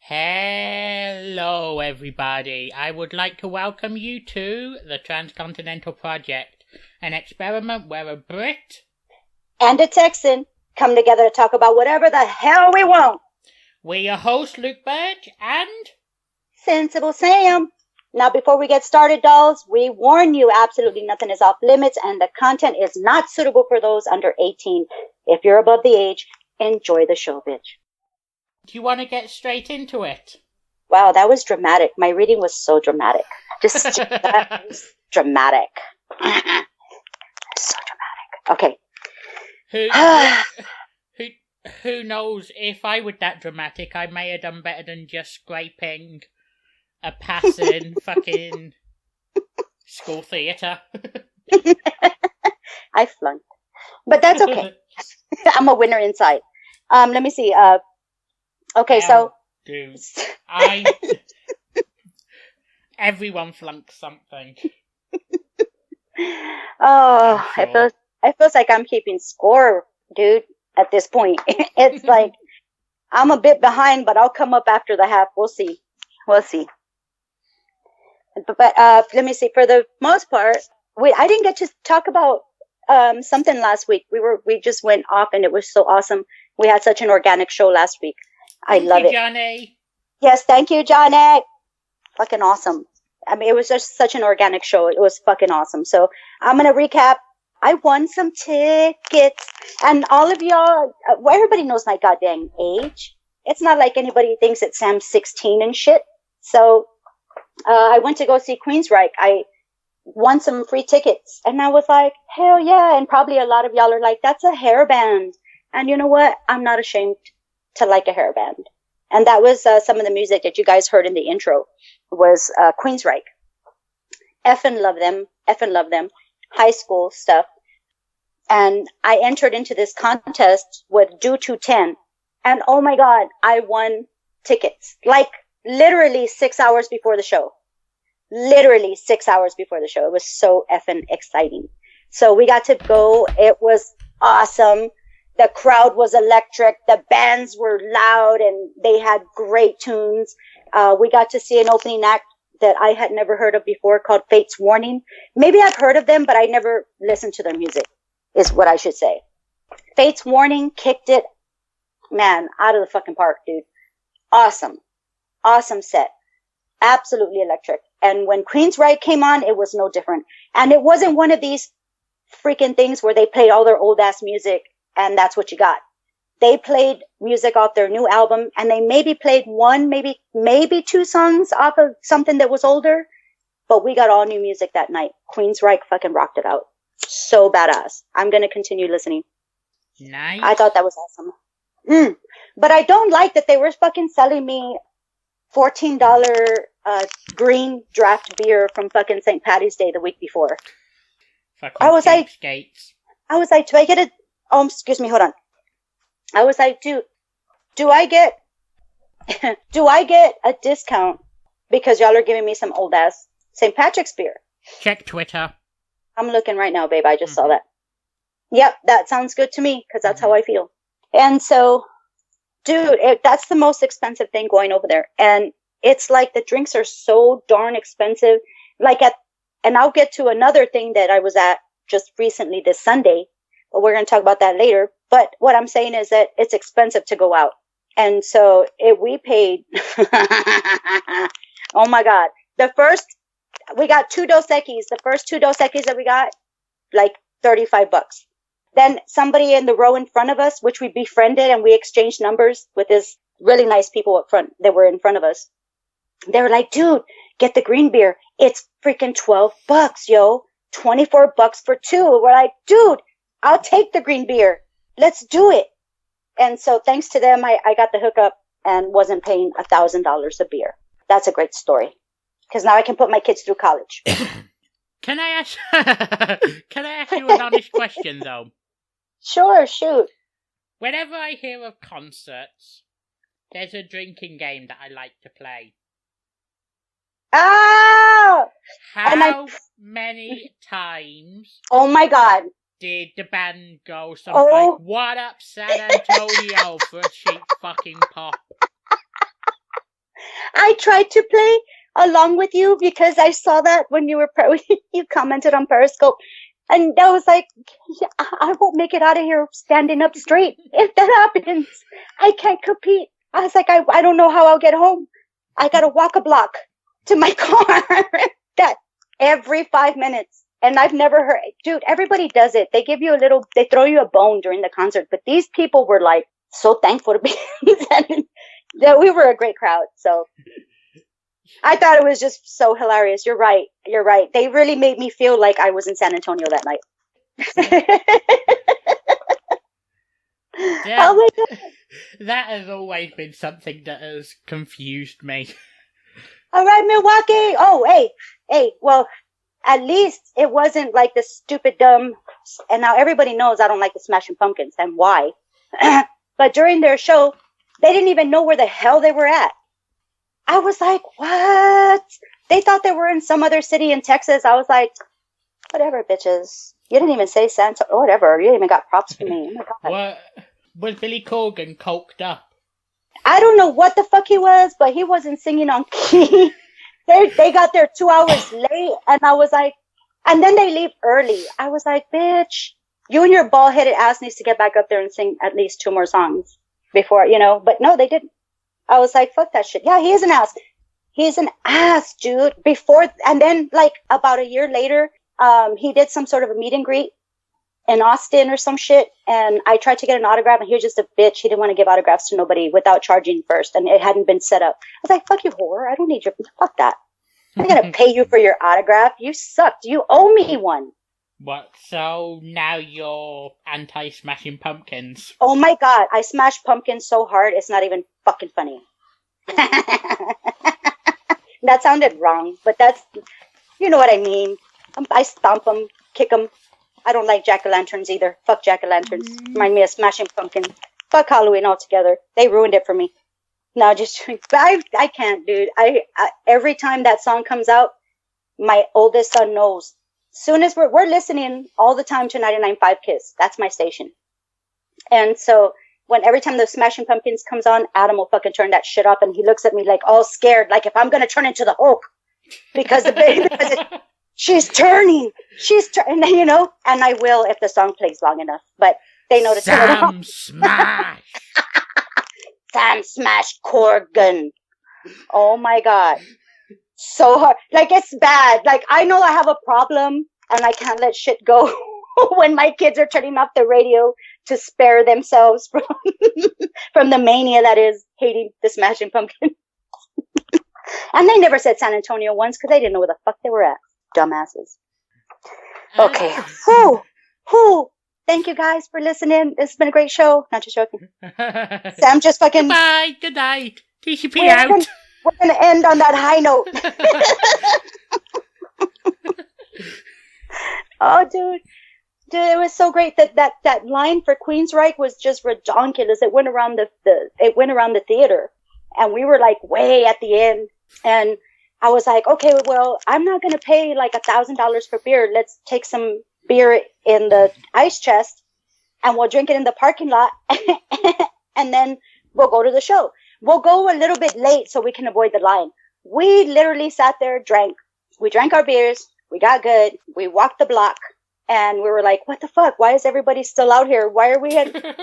Hello, everybody. I would like to welcome you to the Transcontinental Project, an experiment where a Brit and a Texan come together to talk about whatever the hell we want. We're your host, Luke Birch, and Sensible Sam. Now, before we get started, dolls, we warn you absolutely nothing is off limits, and the content is not suitable for those under 18. If you're above the age, enjoy the show, bitch. Do you want to get straight into it? Wow, that was dramatic. My reading was so dramatic. That was dramatic. So dramatic. Okay. Who knows? If I were that dramatic, I may have done better than just scraping a passing fucking school theatre. I flunked. But that's okay. I'm a winner inside. Let me see. Okay, so... Dude, everyone flunks something. Oh, sure. it feels like I'm keeping score, dude, at this point. It's like, I'm a bit behind, but I'll come up after the half. We'll see. But let me see. For the most part, I didn't get to talk about something last week. We just went off, and it was so awesome. We had such an organic show last week. I love it. Johnny. Yes, thank you, Johnny. Fucking awesome. I mean, it was just such an organic show. It was fucking awesome. So I'm going to recap. I won some tickets, and all of y'all, everybody knows my goddamn age. It's not like anybody thinks that Sam's 16 and shit. So I went to go see Queensryche. I won some free tickets, and I was like, hell yeah. And probably a lot of y'all are like, that's a hair band. And you know what? I'm not ashamed to like a hair band. And that was some of the music that you guys heard in the intro was Queensryche. Effing love them. High school stuff. And I entered into this contest with Due to 10. And oh my God, I won tickets. Like literally 6 hours before the show. It was so effing exciting. So we got to go. It was awesome. The crowd was electric. The bands were loud and they had great tunes. We got to see an opening act that I had never heard of before called Fate's Warning. Maybe I've heard of them, but I never listened to their music, is what I should say. Fate's Warning kicked it, man, out of the fucking park, dude. Awesome set. Absolutely electric. And when Queensryche came on, it was no different. And it wasn't one of these freaking things where they played all their old ass music and that's what you got. They played music off their new album, and they maybe played one, maybe two songs off of something that was older, but we got all new music that night. Queensryche fucking rocked it out. So badass. I'm going to continue listening. Nice. I thought that was awesome. But I don't like that they were fucking selling me $14 green draft beer from fucking St. Patty's Day the week before. Fucking I was like, do I get oh, excuse me, hold on. I was like, dude, do I get a discount because y'all are giving me some old ass St. Patrick's beer? Check Twitter. I'm looking right now, babe. I just saw that. Yep, that sounds good to me because that's how I feel. And so, dude, that's the most expensive thing going over there. And it's like the drinks are so darn expensive. And I'll get to another thing that I was at just recently this Sunday, but we're going to talk about that later. But what I'm saying is that it's expensive to go out. And so we paid, oh my God, we got 2 Dos Equis. The first 2 Dos Equis that we got, like $35. Then somebody in the row in front of us, which we befriended and we exchanged numbers with this really nice people up front that were in front of us. They were like, dude, get the green beer. It's freaking $12, yo. $24 for 2. We're like, dude, I'll take the green beer. Let's do it. And so thanks to them, I got the hookup and wasn't paying $1,000 a beer. That's a great story. Because now I can put my kids through college. Can I ask you an honest question, though? Sure, shoot. Whenever I hear of concerts, there's a drinking game that I like to play. Ah! How many times? Oh my God. Did the band go something like, what up San Antonio for a cheap fucking pop? I tried to play along with you because I saw that when you you commented on Periscope. And I was like, I won't make it out of here standing up straight. If that happens, I can't compete. I was like, I don't know how I'll get home. I got to walk a block to my car. That every 5 minutes. And I've never heard, dude, everybody does it. They give you they throw you a bone during the concert. But these people were like so thankful to be that we were a great crowd. So I thought it was just so hilarious. You're right. They really made me feel like I was in San Antonio that night. Yeah, oh my God. That has always been something that has confused me. All right, Milwaukee. Oh, hey. Well, at least it wasn't like the stupid, dumb. And now everybody knows I don't like the Smashing Pumpkins and why. But during their show, they didn't even know where the hell they were at. I was like, what? They thought they were in some other city in Texas. I was like, whatever, bitches. You didn't even say Santa. Whatever. You didn't even got props for me. Oh my God. What? Was Billy Corgan coked up? I don't know what the fuck he was, but he wasn't singing on key. They got there 2 hours late, and I was like, and then they leave early. I was like, bitch, you and your bald-headed ass needs to get back up there and sing at least 2 more songs before, but no, they didn't. I was like, fuck that shit. Yeah, he is an ass. He's an ass, dude. And then like about a year later, he did some sort of a meet and greet in Austin or some shit. And I tried to get an autograph, and he was just a bitch. He didn't want to give autographs to nobody without charging first. And it hadn't been set up. I was like, fuck you, whore. I don't need fuck that. I'm going to pay you for your autograph. You sucked. You owe me one. What? So now you're anti-Smashing Pumpkins? Oh my God. I smashed pumpkins so hard, it's not even fucking funny. That sounded wrong, but that's, you know what I mean. I stomp them, kick them. I don't like jack-o'-lanterns either. Fuck jack-o'-lanterns. Remind me of Smashing Pumpkins. Fuck Halloween altogether. They ruined it for me. No, just, I can't, dude. I every time that song comes out, my oldest son knows. Soon as we're listening all the time to 99.5 Kiss. That's my station. And so every time the Smashing Pumpkins comes on, Adam will fucking turn that shit off, and he looks at me like all scared, like if I'm gonna turn into the Hulk because she's turning, and I will if the song plays long enough. But they know to turn it off. Smash. Sam Smash Corgan. Oh my God. So hard. Like, it's bad. Like, I know I have a problem and I can't let shit go when my kids are turning off the radio to spare themselves from the mania that is hating the Smashing Pumpkins. And they never said San Antonio once because they didn't know where the fuck they were at. Dumbasses. Okay. Whew. Thank you guys for listening. This has been a great show. Not just joking. Sam just fucking... Goodbye. Good night. TCP out. We're going to end on that high note. Oh, dude, it was so great that line for Queensryche was just redonkulous. It went around the theater, and we were like way at the end. And I was like, okay, well, I'm not going to pay like $1,000 for beer. Let's take some beer in the ice chest, and we'll drink it in the parking lot, and then we'll go to the show. We'll go a little bit late so we can avoid the line. We literally sat there, drank. We drank our beers. We got good. We walked the block, and we were like, what the fuck? Why is everybody still out here? Why are we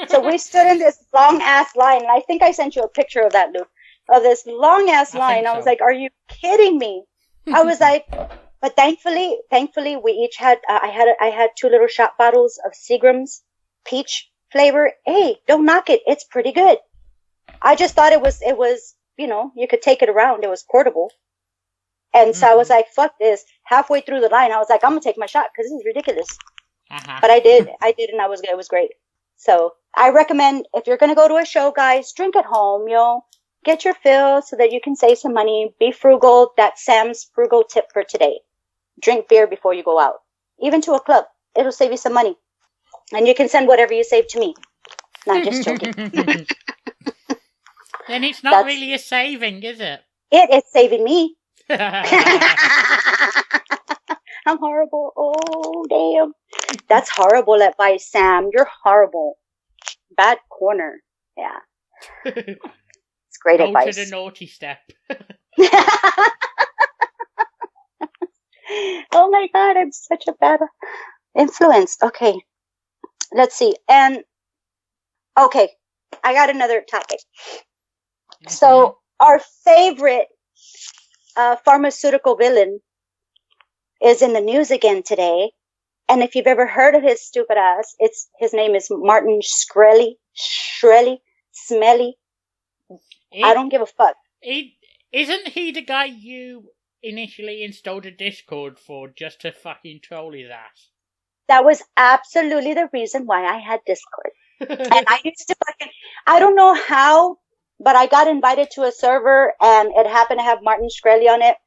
So we stood in this long-ass line, and I think I sent you a picture of that, Luke, of this long-ass line. I was like, are you kidding me? I was like, but thankfully, we each had, I had 2 little shot bottles of Seagram's peach flavor. Hey, don't knock it. It's pretty good. I just thought it was, you could take it around. It was portable. And so I was like, fuck this. Halfway through the line, I was like, I'm going to take my shot because this is ridiculous. But I did, and it was great. So I recommend, if you're going to go to a show, guys, drink at home, get your fill so that you can save some money. Be frugal. That's Sam's frugal tip for today. Drink beer before you go out. Even to a club. It'll save you some money. And you can send whatever you save to me. Not just joking. Then it's not really a saving, is it? It is saving me. I'm horrible. Oh, damn. That's horrible advice, Sam. You're horrible. Bad corner. Yeah. It's great advice. Go to the naughty step. Oh my God, I'm such a bad influence. Okay, let's see. And okay, I got another topic. Mm-hmm. So our favorite pharmaceutical villain is in the news again today. And if you've ever heard of his stupid ass, his name is Martin Shkreli, Smelly. I don't give a fuck. Isn't he the guy you initially installed a Discord for just to fucking troll his ass? That was absolutely the reason why I had Discord. And I used to fucking, I don't know how, but I got invited to a server and it happened to have Martin Shkreli on it.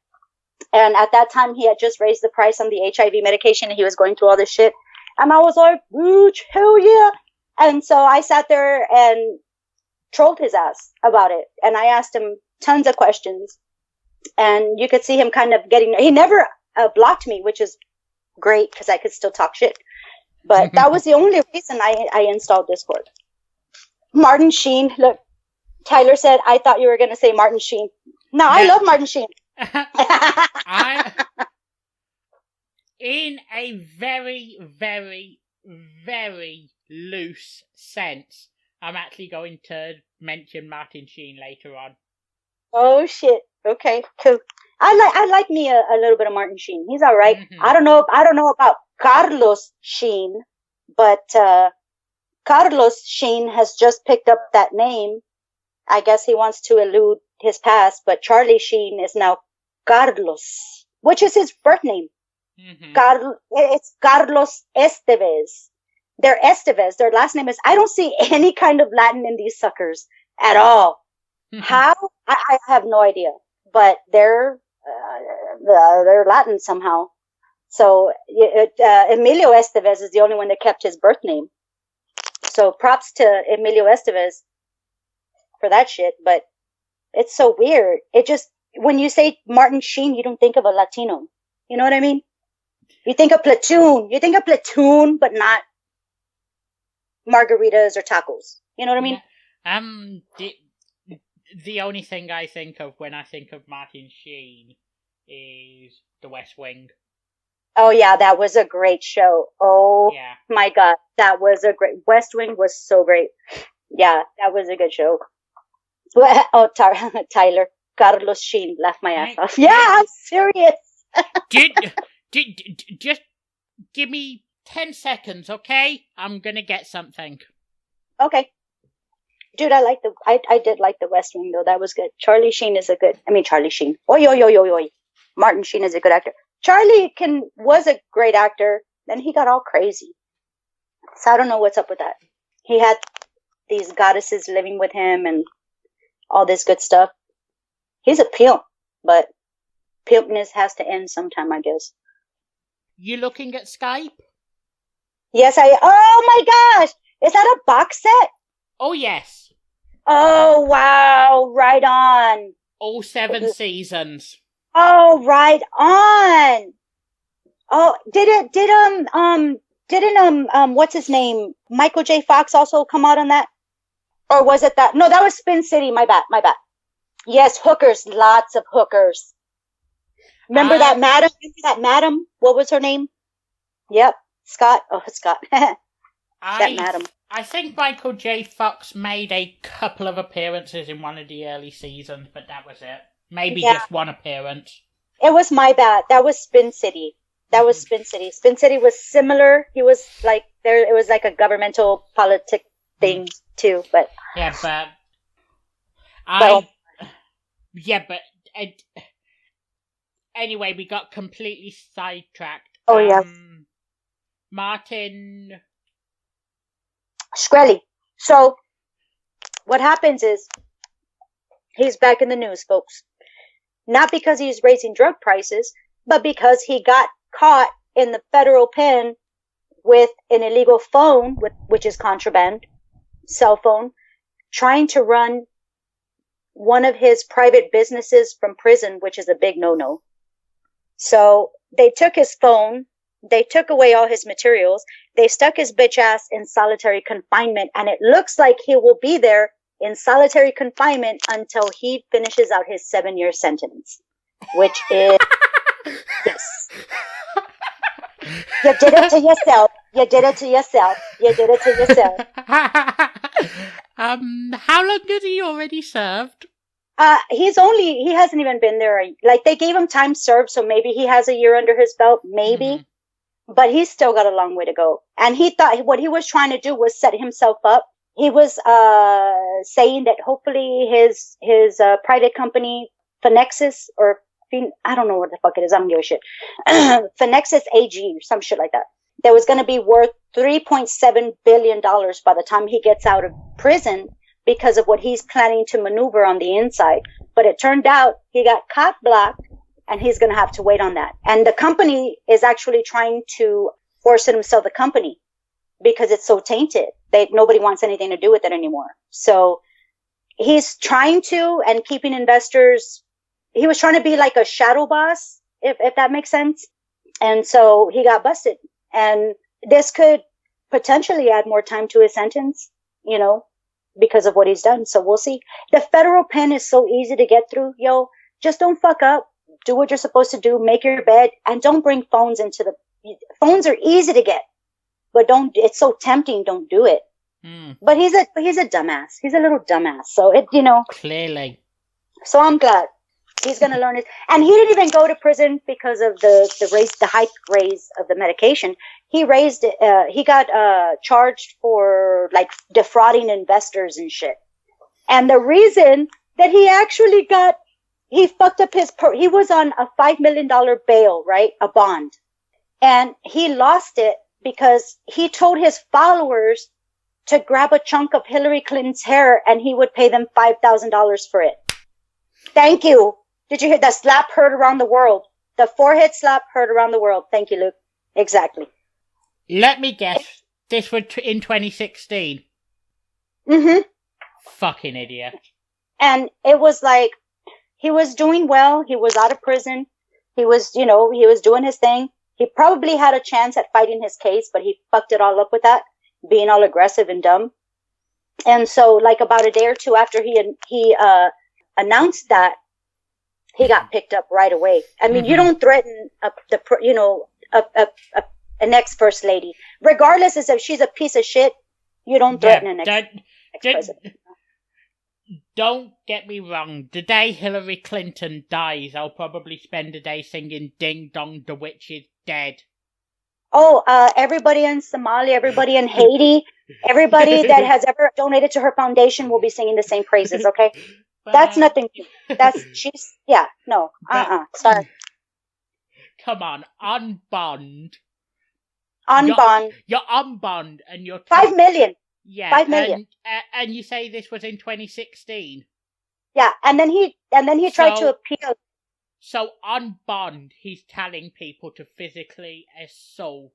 And at that time, he had just raised the price on the HIV medication and he was going through all this shit. And I was like, bitch, hell yeah. And so I sat there and trolled his ass about it. And I asked him tons of questions. And you could see him kind of he never blocked me, which is great because I could still talk shit. But that was the only reason I installed Discord. Martin Sheen. Look, Tyler said, I thought you were going to say Martin Sheen. No, I love Martin Sheen. In a very, very, very loose sense, I'm actually going to mention Martin Sheen later on. Oh shit! Okay, cool. I like me a little bit of Martin Sheen. He's all right. Mm-hmm. I don't know about Carlos Sheen, but Carlos Sheen has just picked up that name. I guess he wants to elude his past, but Charlie Sheen is now Carlos, which is his birth name. Mm-hmm. It's Carlos Estevez. They're Estevez. Their last name is, I don't see any kind of Latin in these suckers at all. Mm-hmm. How? I have no idea, but they're Latin somehow. So Emilio Estevez is the only one that kept his birth name. So props to Emilio Estevez for that shit, but it's so weird. It just, when you say Martin Sheen, you don't think of a Latino. You know what I mean? You think of Platoon. You think of Platoon, but not margaritas or tacos. You know what I mean? The only thing I think of when I think of Martin Sheen is The West Wing. Oh yeah, that was a great show. Oh yeah. My God, that was a great, West Wing was so great. Yeah, that was a good show. Oh, Tyler, Carlos Sheen laughed my ass off. Yeah, I'm serious. Just give me 10 seconds, okay? I'm gonna get something. Okay. Dude, I did like the West Wing though. That was good. Charlie Sheen. Oi, oi, oi, oi, oi. Martin Sheen is a good actor. Charlie was a great actor. Then he got all crazy. So I don't know what's up with that. He had these goddesses living with him and all this good stuff. He's a pimp, but pimpness has to end sometime, I guess. You looking at Skype? Yes, oh my gosh! Is that a box set? Oh, yes. Oh, wow. Right on. All 7 seasons. Oh, right on. Oh, didn't what's his name? Michael J. Fox also come out on that? Or was it that? No, that was Spin City. My bad. Yes, hookers. Lots of hookers. Remember that madam? What was her name? Yep. Scott. Oh, Scott. That madam. I think Michael J. Fox made a couple of appearances in one of the early seasons, but that was it. Maybe just one appearance. It was my bad. That was Spin City. Spin City was similar. He was like, it was like a governmental politic thing too, but. Yeah, but anyway, we got completely sidetracked. Oh, yeah. Martin Shkreli. So what happens is he's back in the news, folks. Not because he's raising drug prices, but because he got caught in the federal pen with an illegal phone, which is contraband, cell phone, trying to run one of his private businesses from prison, which is a big no-no. So they took his phone. They took away all his materials. They stuck his bitch ass in solitary confinement, and it looks like he will be there in solitary confinement until he finishes out his 7-year sentence, which is, yes. You did it to yourself. You did it to yourself. You did it to yourself. How long has he already served? He hasn't even been there. Like, they gave him time served, so maybe he has a year under his belt, maybe. Mm-hmm. But he's still got a long way to go. And he thought what he was trying to do was set himself up. He was, saying that hopefully his private company, Phenexis, or I don't know what the fuck it is. I don't give a shit. Phenexis AG or some shit like that. That was going to be worth $3.7 billion by the time he gets out of prison because of what he's planning to maneuver on the inside. But it turned out he got caught blocked and he's going to have to wait on that. And the company is actually trying to force him to sell the company because it's so tainted. Nobody wants anything to do with it anymore. So he's trying to, and keeping investors. He was trying to be like a shadow boss, if that makes sense. And so he got busted. And this could potentially add more time to his sentence, because of what he's done. So we'll see. The federal pen is so easy to get through. Yo, just don't fuck up. Do what you're supposed to do. Make your bed and don't bring phones phones are easy to get, but it's so tempting. Don't do it. But he's a dumbass. He's a little dumbass. So Clearly. So I'm glad. He's going to learn it. And he didn't even go to prison because of the high raise of the medication. He got charged for like defrauding investors and shit. And the reason that he fucked up he was on a $5 million bail, right? A bond. And he lost it because he told his followers to grab a chunk of Hillary Clinton's hair and he would pay them $5,000 for it. Thank you. Did you hear that slap heard around the world? The forehead slap heard around the world. Thank you, Luke. Exactly. Let me guess. This was in 2016. Mm-hmm. Fucking idiot. And it was like, he was doing well. He was out of prison. He was, he was doing his thing. He probably had a chance at fighting his case, but he fucked it all up with that, being all aggressive and dumb. And so, like, about a day or two after he announced that, he got picked up right away. I mean, you don't threaten an ex-first lady, regardless as if she's a piece of shit. You don't threaten an ex-president. Don't get me wrong. The day Hillary Clinton dies, I'll probably spend a day singing "Ding Dong, the Witch is Dead." Oh, everybody in Somalia, everybody in Haiti, everybody that has ever donated to her foundation will be singing the same praises. Okay. That's nothing new. Sorry. Come on, unbond. Unbond. You're unbond and you're... 5 million. Yeah. 5 million. And you say this was in 2016? Yeah, and then he tried to appeal. So unbond, he's telling people to physically assault...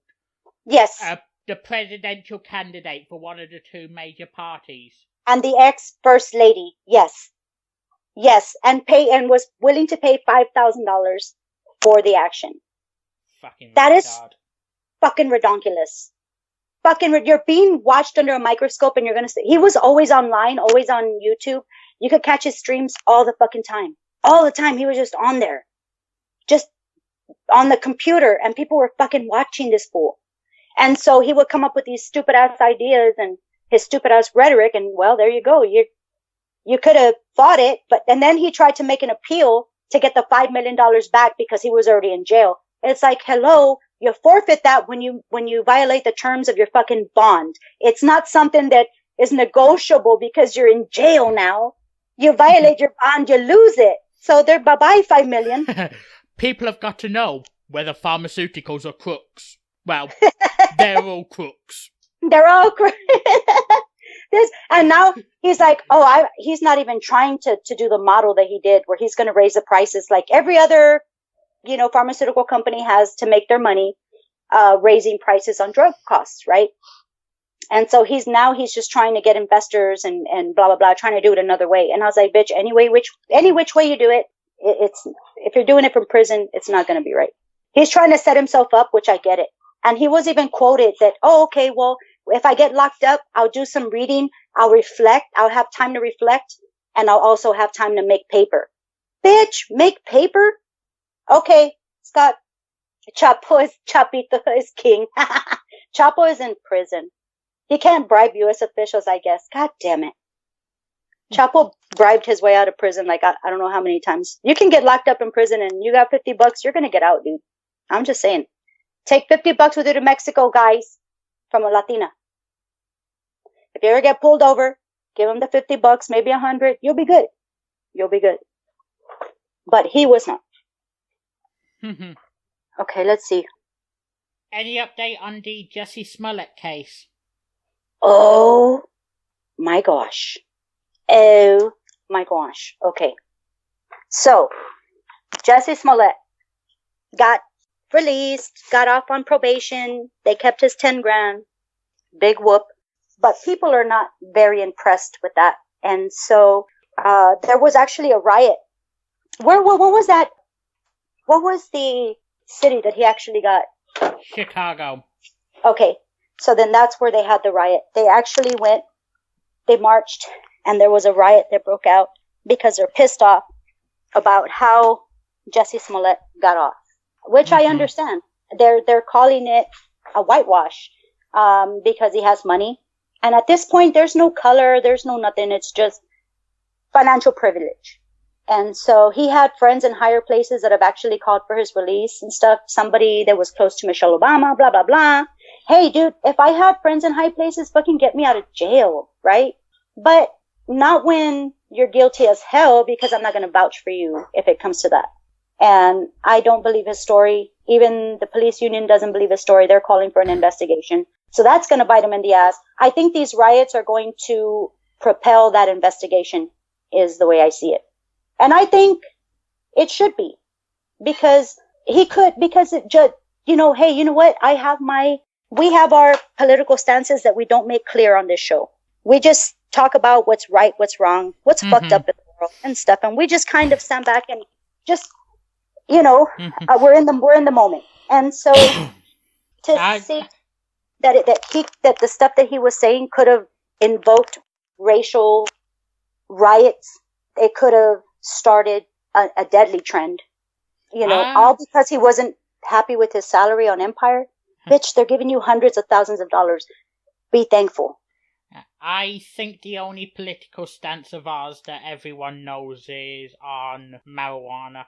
Yes. The presidential candidate for one of the two major parties. And the ex-first lady, yes. Yes, and was willing to pay $5,000 for the action. That is fucking redonkulous. You're being watched under a microscope and you're gonna say, he was always online, always on YouTube. You could catch his streams all the fucking time. All the time. He was just on there. Just on the computer and people were fucking watching this fool. And so he would come up with these stupid ass ideas and his stupid ass rhetoric and well, there you go. You could have fought it, and then he tried to make an appeal to get the $5 million back because he was already in jail. It's like, hello, you forfeit that when you violate the terms of your fucking bond. It's not something that is negotiable because you're in jail now. You violate your bond, you lose it. So they're bye-bye $5 million. People have got to know whether pharmaceuticals are crooks. Well, they're all crooks. They're all crooks. And now he's like, he's not even trying to do the model that he did where he's going to raise the prices like every other, pharmaceutical company has to make their money, raising prices on drug costs, right? And so he's just trying to get investors and blah, blah, blah, trying to do it another way. And I was like, bitch, any which way you do it, if you're doing it from prison, it's not going to be right. He's trying to set himself up, which I get it. And he was even quoted that, okay, well, If I get locked up, I'll do some reading. I'll reflect. I'll have time to reflect. And I'll also have time to make paper. Bitch, make paper? Okay, Scott. Chapito is king. Chapo is in prison. He can't bribe U.S. officials, I guess. God damn it. Chapo bribed his way out of prison like I don't know how many times. You can get locked up in prison and you got $50, you're going to get out, dude. I'm just saying. Take $50 with you to Mexico, guys, from a Latina. If you ever get pulled over, give him the $50, maybe $100. You'll be good. You'll be good. But he was not. Okay, let's see. Any update on the Jussie Smollett case? Oh my gosh. Oh my gosh. Okay. So, Jussie Smollett got released, got off on probation. They kept his 10 grand. Big whoop. But people are not very impressed with that. And so, there was actually a riot. What was that? What was the city that he actually got? Chicago. Okay. So then that's where they had the riot. They actually went, they marched, and there was a riot that broke out because they're pissed off about how Jussie Smollett got off, which I understand. They're calling it a whitewash, because he has money. And at this point, there's no color, there's no nothing. It's just financial privilege. And so he had friends in higher places that have actually called for his release and stuff. Somebody that was close to Michelle Obama, blah, blah, blah. Hey, dude, if I have friends in high places, fucking get me out of jail, right? But not when you're guilty as hell, because I'm not going to vouch for you if it comes to that. And I don't believe his story. Even the police union doesn't believe his story. They're calling for an investigation. So that's going to bite him in the ass. I think these riots are going to propel that investigation, is the way I see it. And I think it should be, because it just, hey, you know what? We have our political stances that we don't make clear on this show. We just talk about what's right, what's wrong, what's fucked up in the world and stuff. And we just kind of stand back and just, we're in the moment. And so to see that the stuff that he was saying could have invoked racial riots, it could have started a deadly trend, all because he wasn't happy with his salary on Empire. Bitch, they're giving you hundreds of thousands of dollars. Be thankful. I think the only political stance of ours that everyone knows is on marijuana.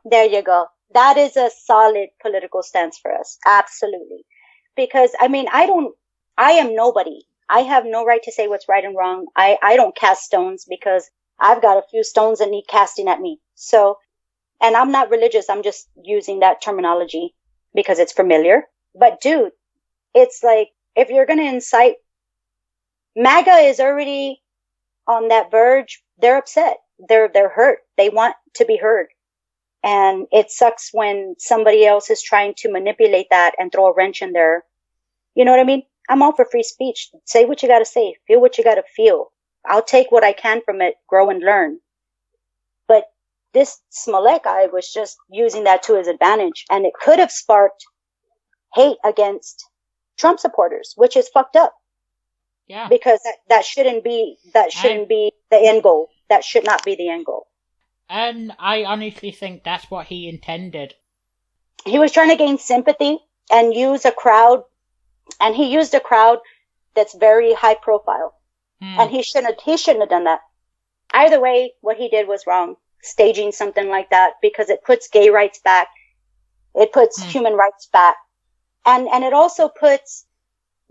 There you go. That is a solid political stance for us. Absolutely. Because, I am nobody. I have no right to say what's right and wrong. I don't cast stones because I've got a few stones that need casting at me. So, and I'm not religious. I'm just using that terminology because it's familiar. But dude, it's like, if you're going to incite, MAGA is already on that verge. They're upset. They're hurt. They want to be heard. And it sucks when somebody else is trying to manipulate that and throw a wrench in there. You know what I mean? I'm all for free speech. Say what you got to say. Feel what you got to feel. I'll take what I can from it, grow and learn. But this Smollett guy was just using that to his advantage. And it could have sparked hate against Trump supporters, which is fucked up. Yeah. Because that shouldn't be the end goal. That should not be the end goal. And I honestly think that's what he intended. He was trying to gain sympathy and use a crowd. And he used a crowd that's very high profile. And he shouldn't have done that. Either way, what he did was wrong. Staging something like that, because it puts gay rights back. It puts human rights back. And it also puts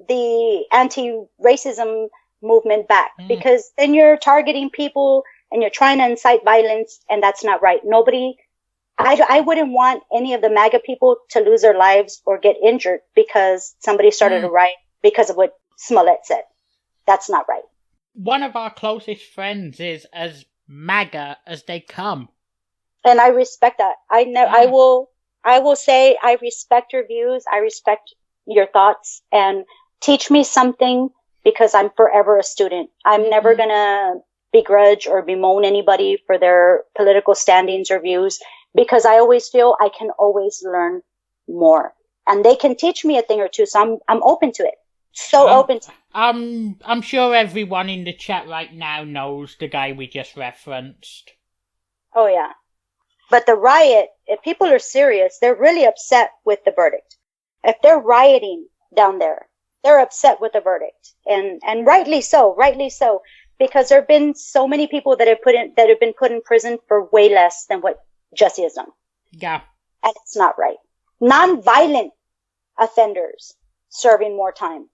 the anti-racism movement back, because then you're targeting people and you're trying to incite violence, and that's not right. I wouldn't want any of the MAGA people to lose their lives or get injured because somebody started a riot because of what Smollett said. That's not right. One of our closest friends is as MAGA as they come. And I respect that. I will say I respect your views. I respect your thoughts, and teach me something, because I'm forever a student. I'm never going to begrudge or bemoan anybody for their political standings or views, because I always feel I can always learn more, and they can teach me a thing or two. So I'm open to it. So open to... I'm sure everyone in the chat right now knows the guy we just referenced. Oh, yeah. But the riot, if people are serious, they're really upset with the verdict. If they're rioting down there, they're upset with the verdict. And rightly so, because there have been so many people that have been put in prison for way less than what Jussie has done. Yeah. And it's not right. Non-violent offenders serving more time.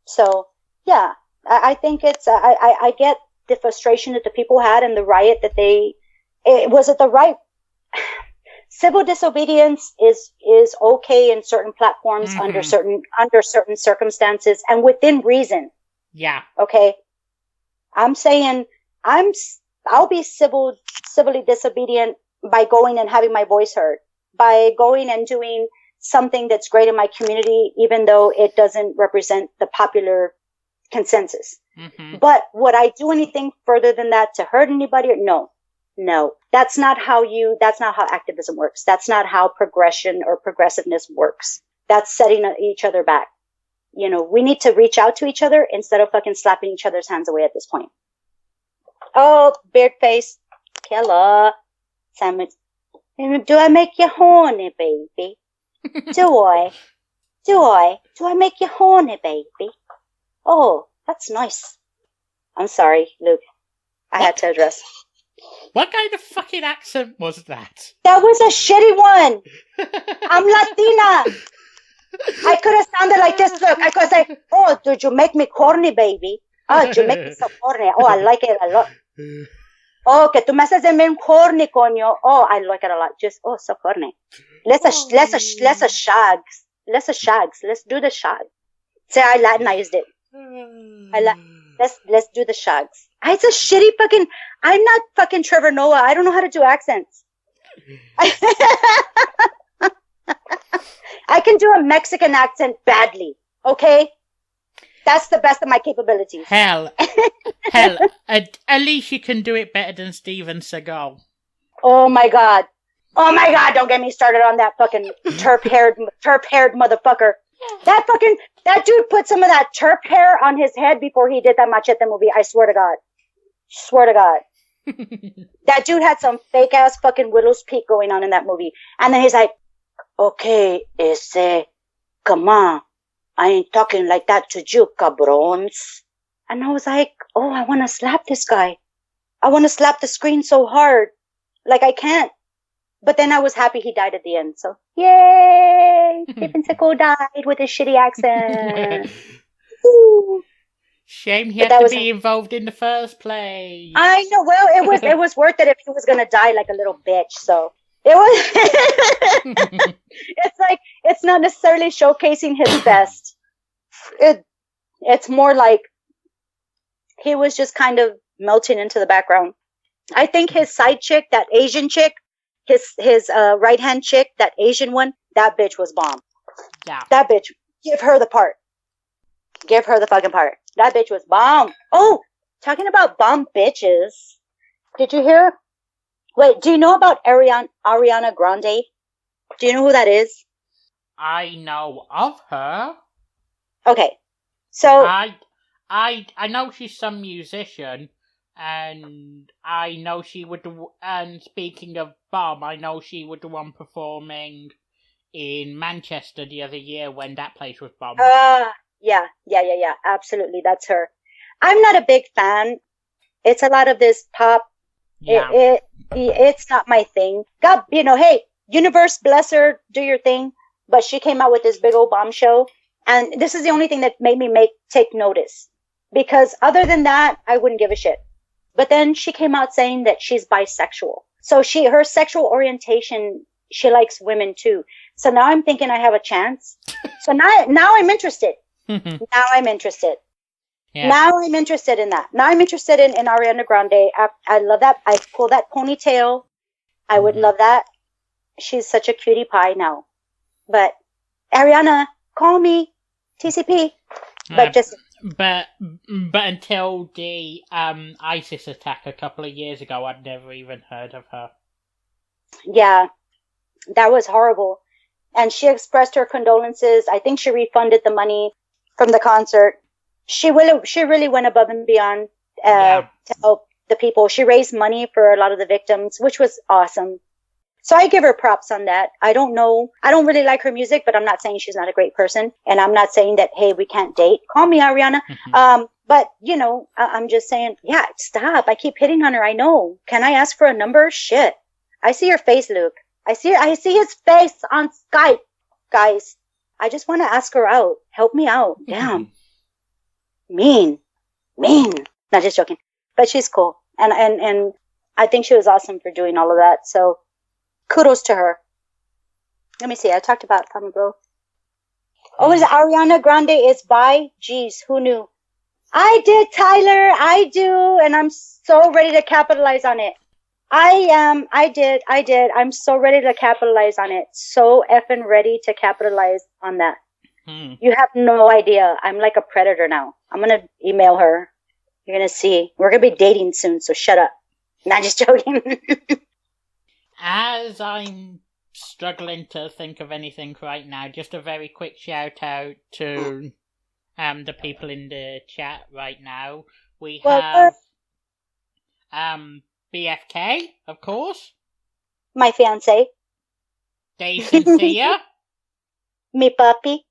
So, yeah, I think it's, I get the frustration that the people had and the riot that was it the right? Civil disobedience is okay in certain platforms under certain circumstances and within reason. Yeah. Okay. I'm saying I'll be civilly disobedient by going and having my voice heard, by going and doing something that's great in my community, even though it doesn't represent the popular consensus. Mm-hmm. But would I do anything further than that to hurt anybody? No. That's not how activism works. That's not how progression or progressiveness works. That's setting each other back. You know, we need to reach out to each other instead of fucking slapping each other's hands away at this point. Oh, beard face. Killer. Sandwich. Do I make you horny, baby? Do I make you horny, baby? Oh, that's nice. I'm sorry, Luke. I had to address. What kind of fucking accent was that? That was a shitty one. I'm Latina. I could have sounded like this. Look, I could say, oh, did you make me horny, baby? Oh, did you make me so horny? Oh, I like it a lot. Oh, que tú me haces de bien horny, coño. Oh, I like it a lot. Just, oh, so horny. Let's a shags. Let's do the shags. Say I Latinized it. Let's do the shags. It's a shitty fucking, I'm not fucking Trevor Noah. I don't know how to do accents. I can do a Mexican accent badly. Okay? That's the best of my capabilities. Hell, at least you can do it better than Steven Seagal. Oh my god, don't get me started on that fucking terp-haired motherfucker. That dude put some of that terp hair on his head before he did that Machete movie. I swear to God. That dude had some fake ass fucking Widow's Peak going on in that movie. And then he's like, okay, come on. I ain't talking like that to you, cabrons. And I was like, oh, I want to slap this guy. I want to slap the screen so hard. Like I can't. But then I was happy he died at the end. So, yay! Stephen Seagal died with his shitty accent. Shame he had to be involved in the first place. I know. Well, it was worth it if he was gonna die like a little bitch. So it was. It's like it's not necessarily showcasing his best. It's more like he was just kind of melting into the background. I think his side chick, that Asian chick, his right hand chick, that Asian one, that bitch was bomb. Yeah. That bitch, give her the part. Give her the fucking part. That bitch was bomb. Oh, talking about bomb bitches. Did you hear? Wait, do you know about Ariana Grande? Do you know who that is? I know of her. Okay. So I know she's some musician, and I know she would. And speaking of bomb, I know she was the one performing in Manchester the other year when that place was bombed. Yeah. Absolutely, that's her. I'm not a big fan. It's a lot of this pop. Yeah. It's not my thing. God, hey, universe bless her, do your thing. But she came out with this big old bomb show, and this is the only thing that made me take notice. Because other than that, I wouldn't give a shit. But then she came out saying that she's bisexual. So her sexual orientation, she likes women too. So now I'm thinking I have a chance. So now I'm interested. Now I'm interested. Yeah. Now I'm interested in that. Now I'm interested in Ariana Grande. I love that. I pull that ponytail. I would love that. She's such a cutie pie now. But Ariana, call me TCP. But until the ISIS attack a couple of years ago, I'd never even heard of her. Yeah, that was horrible. And she expressed her condolences. I think she refunded the money from the concert. She really went above and beyond to help the people. She raised money for a lot of the victims, which was awesome. So I give her props on that. I don't really like her music, but I'm not saying she's not a great person. And I'm not saying that, hey, we can't date. Call me Ariana. But, you know, I'm just saying, yeah, stop. I keep hitting on her. I know. Can I ask for a number? Shit. I see your face, Luke. I see his face on Skype. Guys, I just want to ask her out. Help me out. Damn. Mean. Not just joking. But she's cool. And I think she was awesome for doing all of that. So kudos to her. Let me see. I talked about Farmer Bro. Oh, is Ariana Grande is bi? Jeez, who knew? I did, Tyler. I do. And I'm so ready to capitalize on it. I did. I'm so ready to capitalize on it. So effing ready to capitalize on that. You have no idea. I'm like a predator now. I'm going to email her. You're going to see. We're going to be dating soon, so shut up. Not just joking. As I'm struggling to think of anything right now, just a very quick shout out to the people in the chat right now. We have BFK, of course. My fiance. Dave Sincere. Me puppy.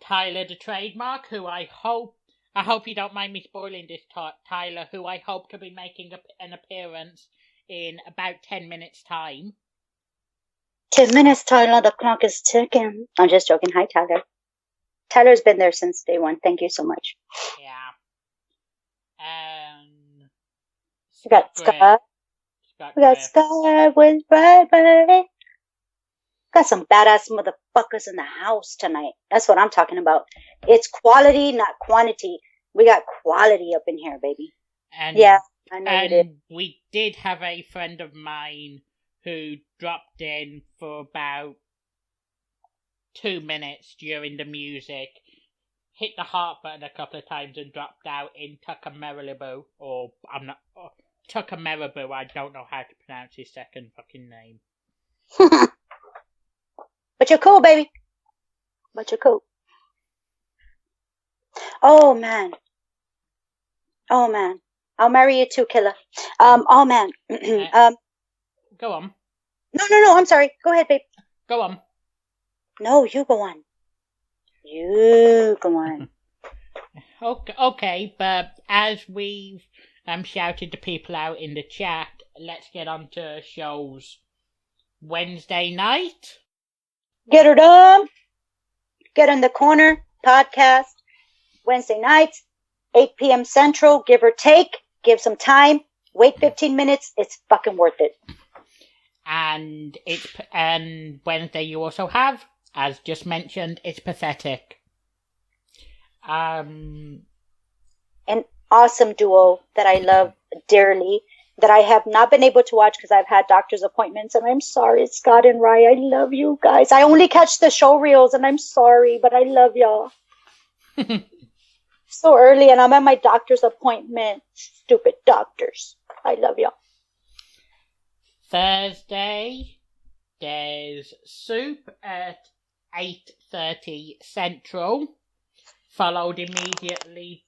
Tyler the Trademark, who I hope you don't mind me spoiling this, Tyler, who I hope to be making an appearance in about 10 minutes' time. 10 minutes, Tyler, the clock is ticking. I'm just joking. Hi, Tyler. Tyler's been there since day one. Thank you so much. Yeah. We got Scott. We got Scott with Bradbury. Got some badass motherfuckers in the house tonight. That's what I'm talking about. It's quality, not quantity. We got quality up in here, baby. And, yeah, I know you did. We did have a friend of mine who dropped in for about 2 minutes during the music, hit the heart button a couple of times and dropped out in Tucker Marabou, Tucker Marabou. I don't know how to pronounce his second fucking name. But you're cool, baby. But you're cool. Oh, man. I'll marry you too, killer. Oh, man. Go on. No, I'm sorry. Go ahead, babe. Go on. No, you go on. You go on. Okay, but as we've shouted to people out in the chat, let's get on to shows. Wednesday night. Get her done. Get in the corner podcast. Wednesday nights, 8 p.m. Central, give or take. Give some time. Wait 15 minutes. It's fucking worth it. And Wednesday you also have, as just mentioned, It's Pathetic. An awesome duo that I love dearly, that I have not been able to watch because I've had doctor's appointments, and I'm sorry, Scott and Rye. I love you guys. I only catch the show reels, and I'm sorry, but I love y'all. So early, and I'm at my doctor's appointment. Stupid doctors. I love y'all. Thursday, there's Soup at 8:30 Central, followed immediately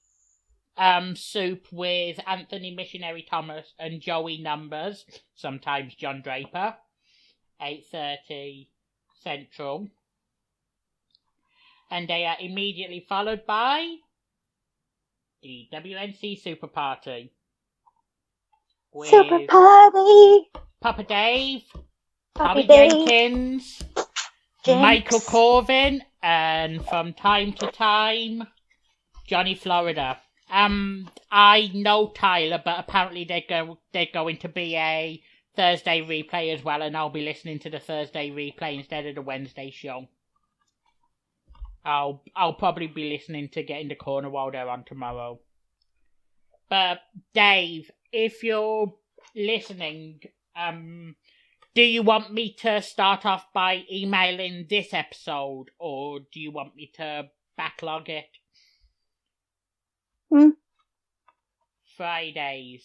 Soup with Anthony Missionary Thomas and Joey Numbers, sometimes John Draper, 8:30 Central. And they are immediately followed by the WNC Super Party. With Super Party! Papa Dave, Poppy Jenkins, Michael Corvin, and from time to time, Johnny Florida. I know Tyler, but apparently they're going to be a Thursday replay as well, and I'll be listening to the Thursday replay instead of the Wednesday show. I'll probably be listening to Get in the Corner while they're on tomorrow. But Dave, if you're listening, do you want me to start off by emailing this episode, or do you want me to backlog it? Fridays,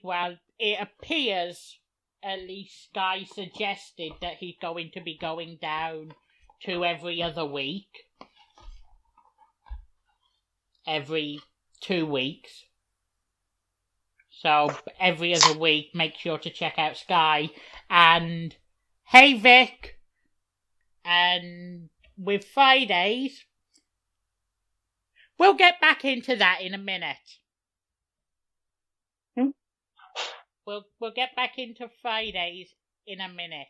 well, it appears at least Sky suggested that he's going to be going down to every other week. Every 2 weeks. So, every other week, make sure to check out Sky. And, hey Vic! And with Fridays, we'll get back into that in a minute. We'll get back into Fridays in a minute.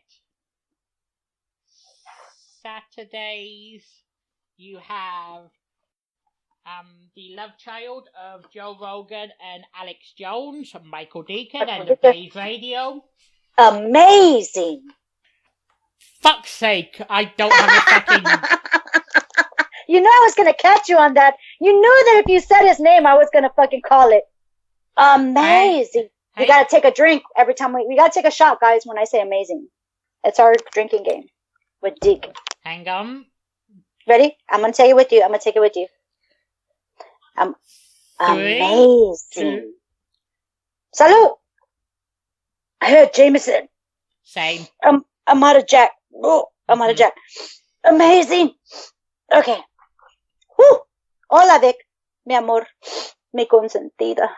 Saturdays, you have the love child of Joe Rogan and Alex Jones, Michael Deacon, and the Blaze Radio. Amazing! Fuck's sake, I don't have a fucking... You know I was gonna catch you on that. You knew that if you said his name, I was gonna fucking call it. Amazing. You gotta take a drink every time we gotta take a shot, guys, when I say amazing. It's our drinking game with Dig. Hang on. Ready? I'm gonna take it with you. Amazing. Salud! I heard Jameson. Same. I'm out of Jack. Oh, I'm out of Jack. Amazing. Okay. Whew. Hola, Vic. Mi amor. Mi consentida.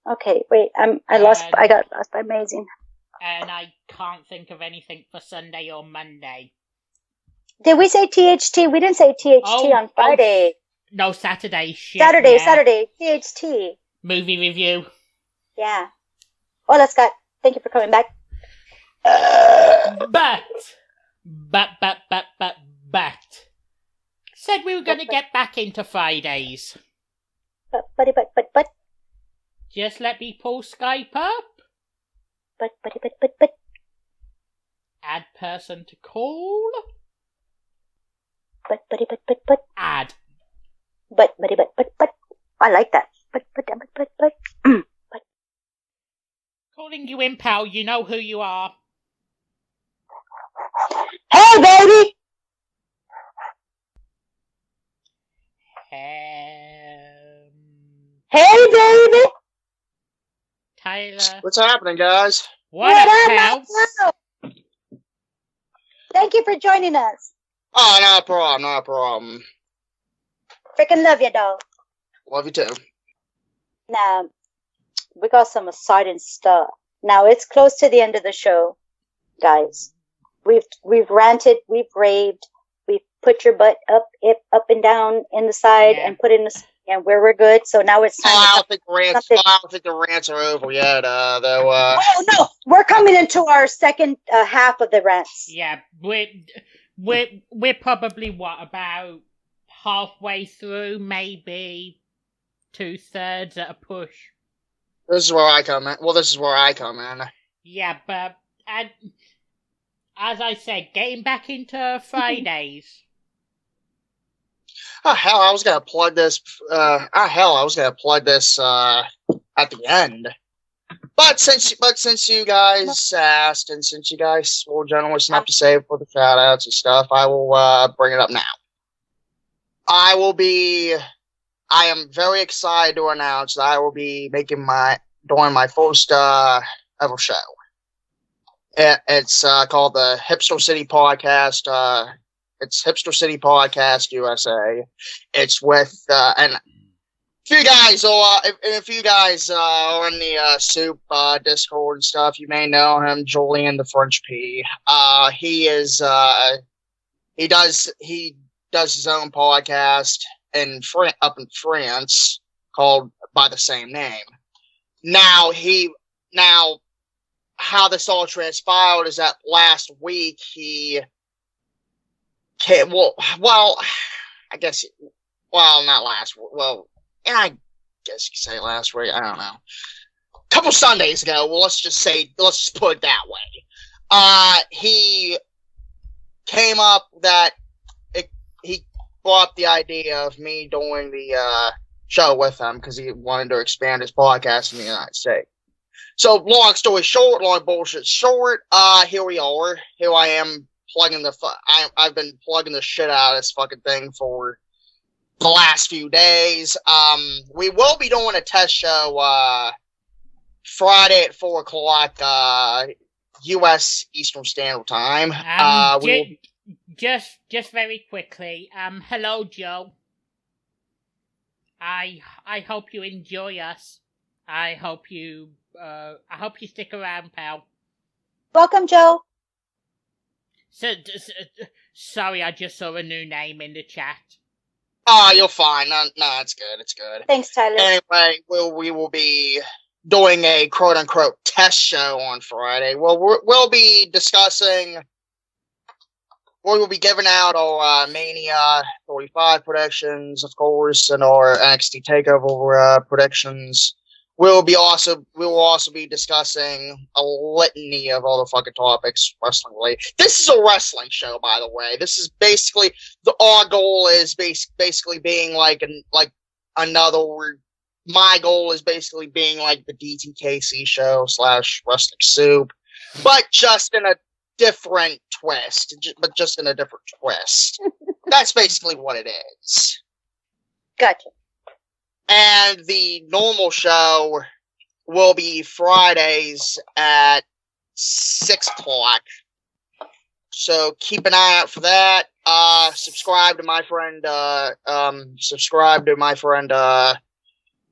Okay, wait. I got lost by amazing. And I can't think of anything for Sunday or Monday. Did we say THT? We didn't say THT on Friday. No, Saturday. Shit, Saturday. THT. Movie review. Yeah. Hola, Scott. Thank you for coming back. But. Said we were going to get back into Fridays. But. Just let me pull Skype up. But. Add person to call. But. Add. But. I like that. But. Calling you in, pal. You know who you are. Hey, baby! Hey, baby! Tyler. What's happening, guys? What up, pal? Thank you for joining us. Oh, not a problem. Freaking love you, dog. Love you too. Now, we got some exciting stuff. Now, it's close to the end of the show, guys. We've ranted, we've raved, we've put your butt up and down in the side and put in the and where we're good. So now it's time. I don't think the rants are over yet. Though. Oh no, we're coming into our second half of the rants. Yeah, we're probably about halfway through, maybe 2/3 at a push. This is where I come in. Well, this is where I come in. Yeah, but as I said, getting back into Fridays. Oh hell, I was gonna plug this. At the end. But since you guys asked, and since you guys were generous enough to save for the shout outs and stuff, I will bring it up now. I am very excited to announce that I will be doing my first ever show. It's called the Hipster City Podcast. It's Hipster City Podcast USA. It's with and if you guys are in the Soup Discord and stuff, you may know him, Julian the French P. He does his own podcast up in France called by the same name. Now how this all transpired is that last week he came. I guess you could say last week. I don't know. A couple Sundays ago. Well, let's just put it that way. He came up that he brought up the idea of me doing the show with him because he wanted to expand his podcast in the United States. So, long story short, long bullshit short, here we are. Here I am plugging I've been plugging the shit out of this fucking thing for the last few days. We will be doing a test show, Friday at 4 o'clock, U.S. Eastern Standard Time. Just very quickly. Hello, Joe. I hope you enjoy us. I hope you stick around, pal. Welcome, Joe. Sorry, I just saw a new name in the chat. Oh, you're fine. No, it's good. It's good. Thanks, Tyler. Anyway, we will be doing a quote-unquote test show on Friday. Well, we'll be discussing... We will be giving out our Mania 45 predictions, of course, and our NXT TakeOver predictions. We will also be discussing a litany of other fucking topics wrestling related. This is a wrestling show, by the way. This is basically our goal is basically being like another. My goal is basically being like the DTKC show / Wrestling Soup, but just in a different twist. That's basically what it is. Gotcha. And the normal show will be Fridays at 6 o'clock. So keep an eye out for that. Subscribe to my friend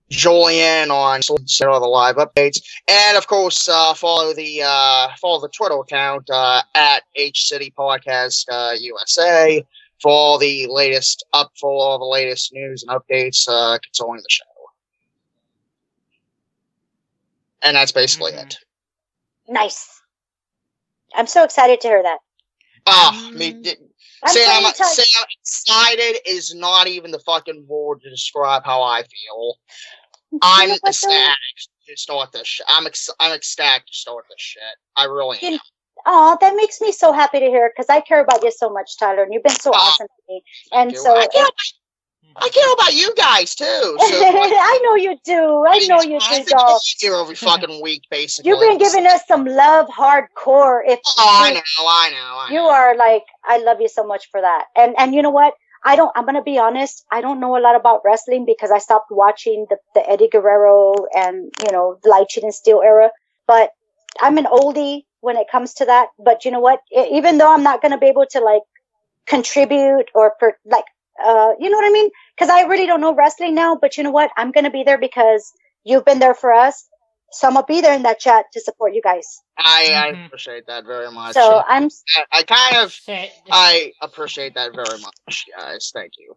Julian on all the live updates, and of course follow the Twitter account at H City Podcast USA for all the latest news and updates concerning the show. And that's basically it. Nice. I'm so excited to hear that. Saying I'm excited is not even the fucking word to describe how I feel. I'm ecstatic to start this shit. I'm ecstatic to start this shit. I really am. Oh, that makes me so happy to hear, because I care about you so much, Tyler, and you've been so awesome to me. And so I care about you guys too. So I know you do. I know you do, dog. Here every fucking week, basically. You've been giving us some love, hardcore. I know. You are like, I love you so much for that. And you know what? I'm gonna be honest. I don't know a lot about wrestling because I stopped watching the Eddie Guerrero and the Light Cheat and Steel era. But I'm an oldie when it comes to that. But you know what? Even though I'm not gonna be able to like contribute or you know what I mean? Because I really don't know wrestling now, but you know what? I'm going to be there because you've been there for us. So I'm going to be there in that chat to support you guys. I appreciate that very much. So I appreciate that very much, guys. Thank you.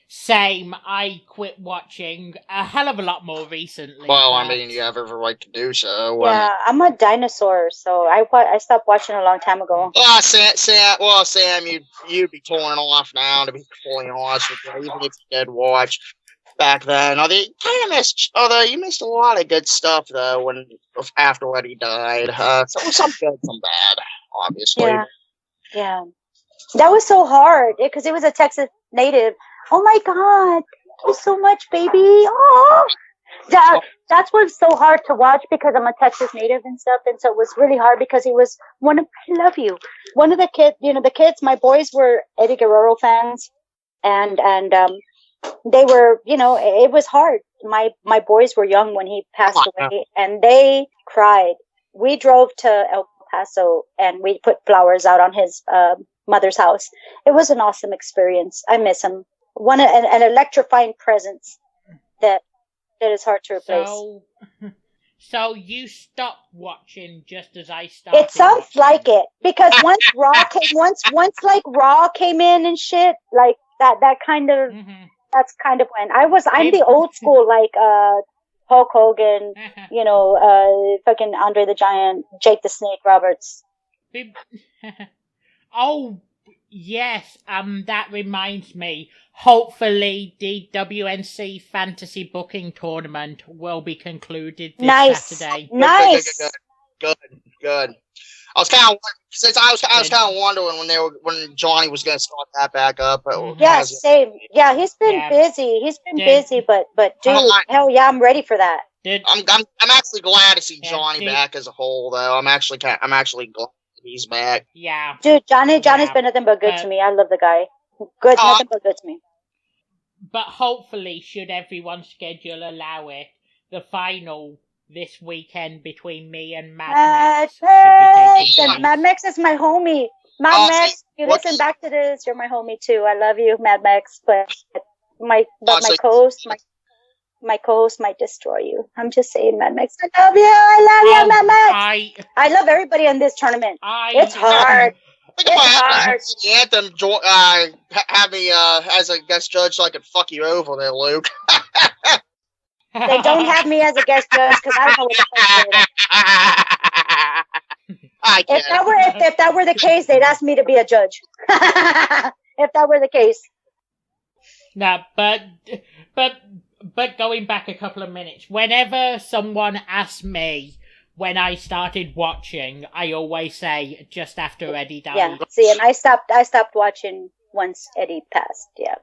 Same. I quit watching a hell of a lot more recently. Well, I mean, you have every right to do so. Yeah, I'm a dinosaur, so I stopped watching a long time ago. Sam, you'd be torn off now, to be fully honest with you, even if you did watch back then. Although you missed a lot of good stuff though after when he died. So some good, some bad, obviously. Yeah. That was so hard because it was a Texas native. Oh my God! Thank you so much, baby. Oh, that's what's so hard to watch because I'm a Texas native and stuff, and so it was really hard because he was I love you. One of the kids, my boys were Eddie Guerrero fans, and they were, it was hard. My boys were young when he passed away, and they cried. We drove to El Paso and we put flowers out on his mother's house. It was an awesome experience. I miss him. An electrifying presence that is hard to replace. So you stopped watching just as I started. It sounds like it because once Raw came in and shit, like that kind of that's kind of when I'm the old school like Hulk Hogan, fucking Andre the Giant, Jake the Snake Roberts. Oh. Yes, that reminds me. Hopefully, the WNC Fantasy Booking Tournament will be concluded this Saturday. Nice. Good. I was kind of wondering when Johnny was going to start that back up. Yeah, same. Yeah, he's been busy. But dude, hell yeah, I'm ready for that. I'm actually glad to see Johnny back as a whole, though. I'm actually glad he's back. Yeah. Dude, Johnny's been nothing but good to me. I love the guy. Nothing but good to me. hopefully, should everyone's schedule allow it, the final this weekend between me and Mad Max should be taking place. Mad Max is my homie. Mad Max, you listen back to this, you're my homie too. I love you, Mad Max, but my co-host might destroy you. I'm just saying, Mad Max. I love you, Mad Max. I love everybody in this tournament. It's hard. It's hard. Anthem have me as a guest judge so I can fuck you over there, Luke. They don't have me as a guest judge because I know what the fuck it is. If that were the case, they'd ask me to be a judge. If that were the case. No, but going back a couple of minutes, whenever someone asks me when I started watching, I always say just after Eddie died. Yeah, see, and I stopped watching once Eddie passed. Yeah,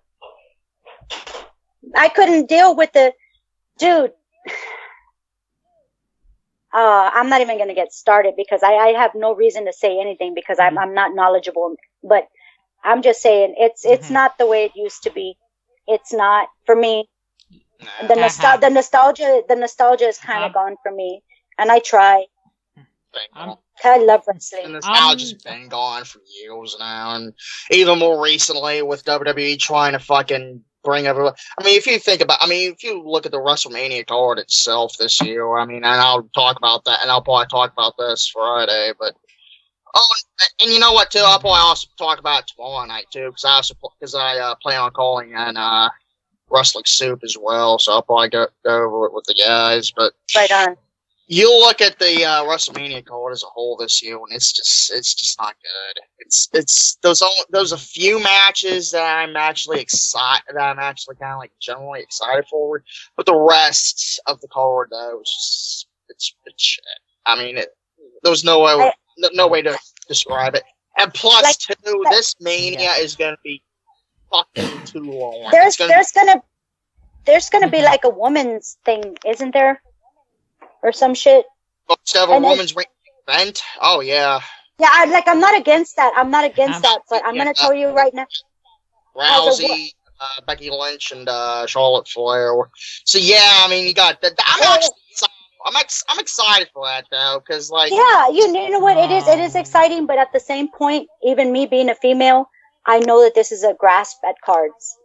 I couldn't deal with the dude. I'm not even going to get started because I have no reason to say anything because I'm not knowledgeable. But I'm just saying it's not the way it used to be. It's not for me. The nostalgia is kind of gone for me, and I try. I love wrestling. The nostalgia's been gone for years now, and even more recently with WWE trying to fucking bring everyone. I mean, if you look at the WrestleMania card itself this year, I mean, and I'll talk about that, and I'll probably talk about this Friday, but and you know what too? I'll probably also talk about it tomorrow night too, because I plan on calling and Wrestling Soup as well, so I'll probably go over it with the guys. But right on. You look at the WrestleMania card as a whole this year, and it's just not good. It's those a few matches that I'm actually excited, that I'm actually kind of like generally excited for, but the rest of the card though it's shit. I mean, there's no way to describe it. And plus, this Mania is going to be fucking too long. There's gonna be like a woman's thing, isn't there? Or some shit. Several women's event. Oh yeah. Yeah, I'm not against that. But I'm gonna tell you right now. Rousey, Becky Lynch, and Charlotte Flair. So yeah, I mean, you got that. I'm excited for that though, because like. Yeah, you know what? It is exciting, but at the same point, even me being a female, I know that this is a grasp at cards.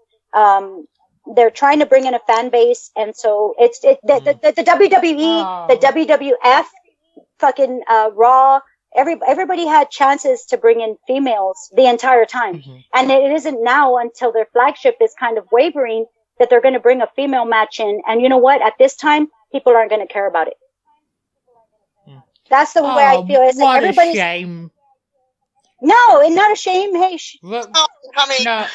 They're trying to bring in a fan base, and so the WWE, the WWF, fucking Raw. Everybody had chances to bring in females the entire time, and it isn't now until their flagship is kind of wavering that they're going to bring a female match in. And you know what? At this time, people aren't going to care about it. That's the way I feel. It's like everybody's. A shame. No, it's not a shame. Hey, no.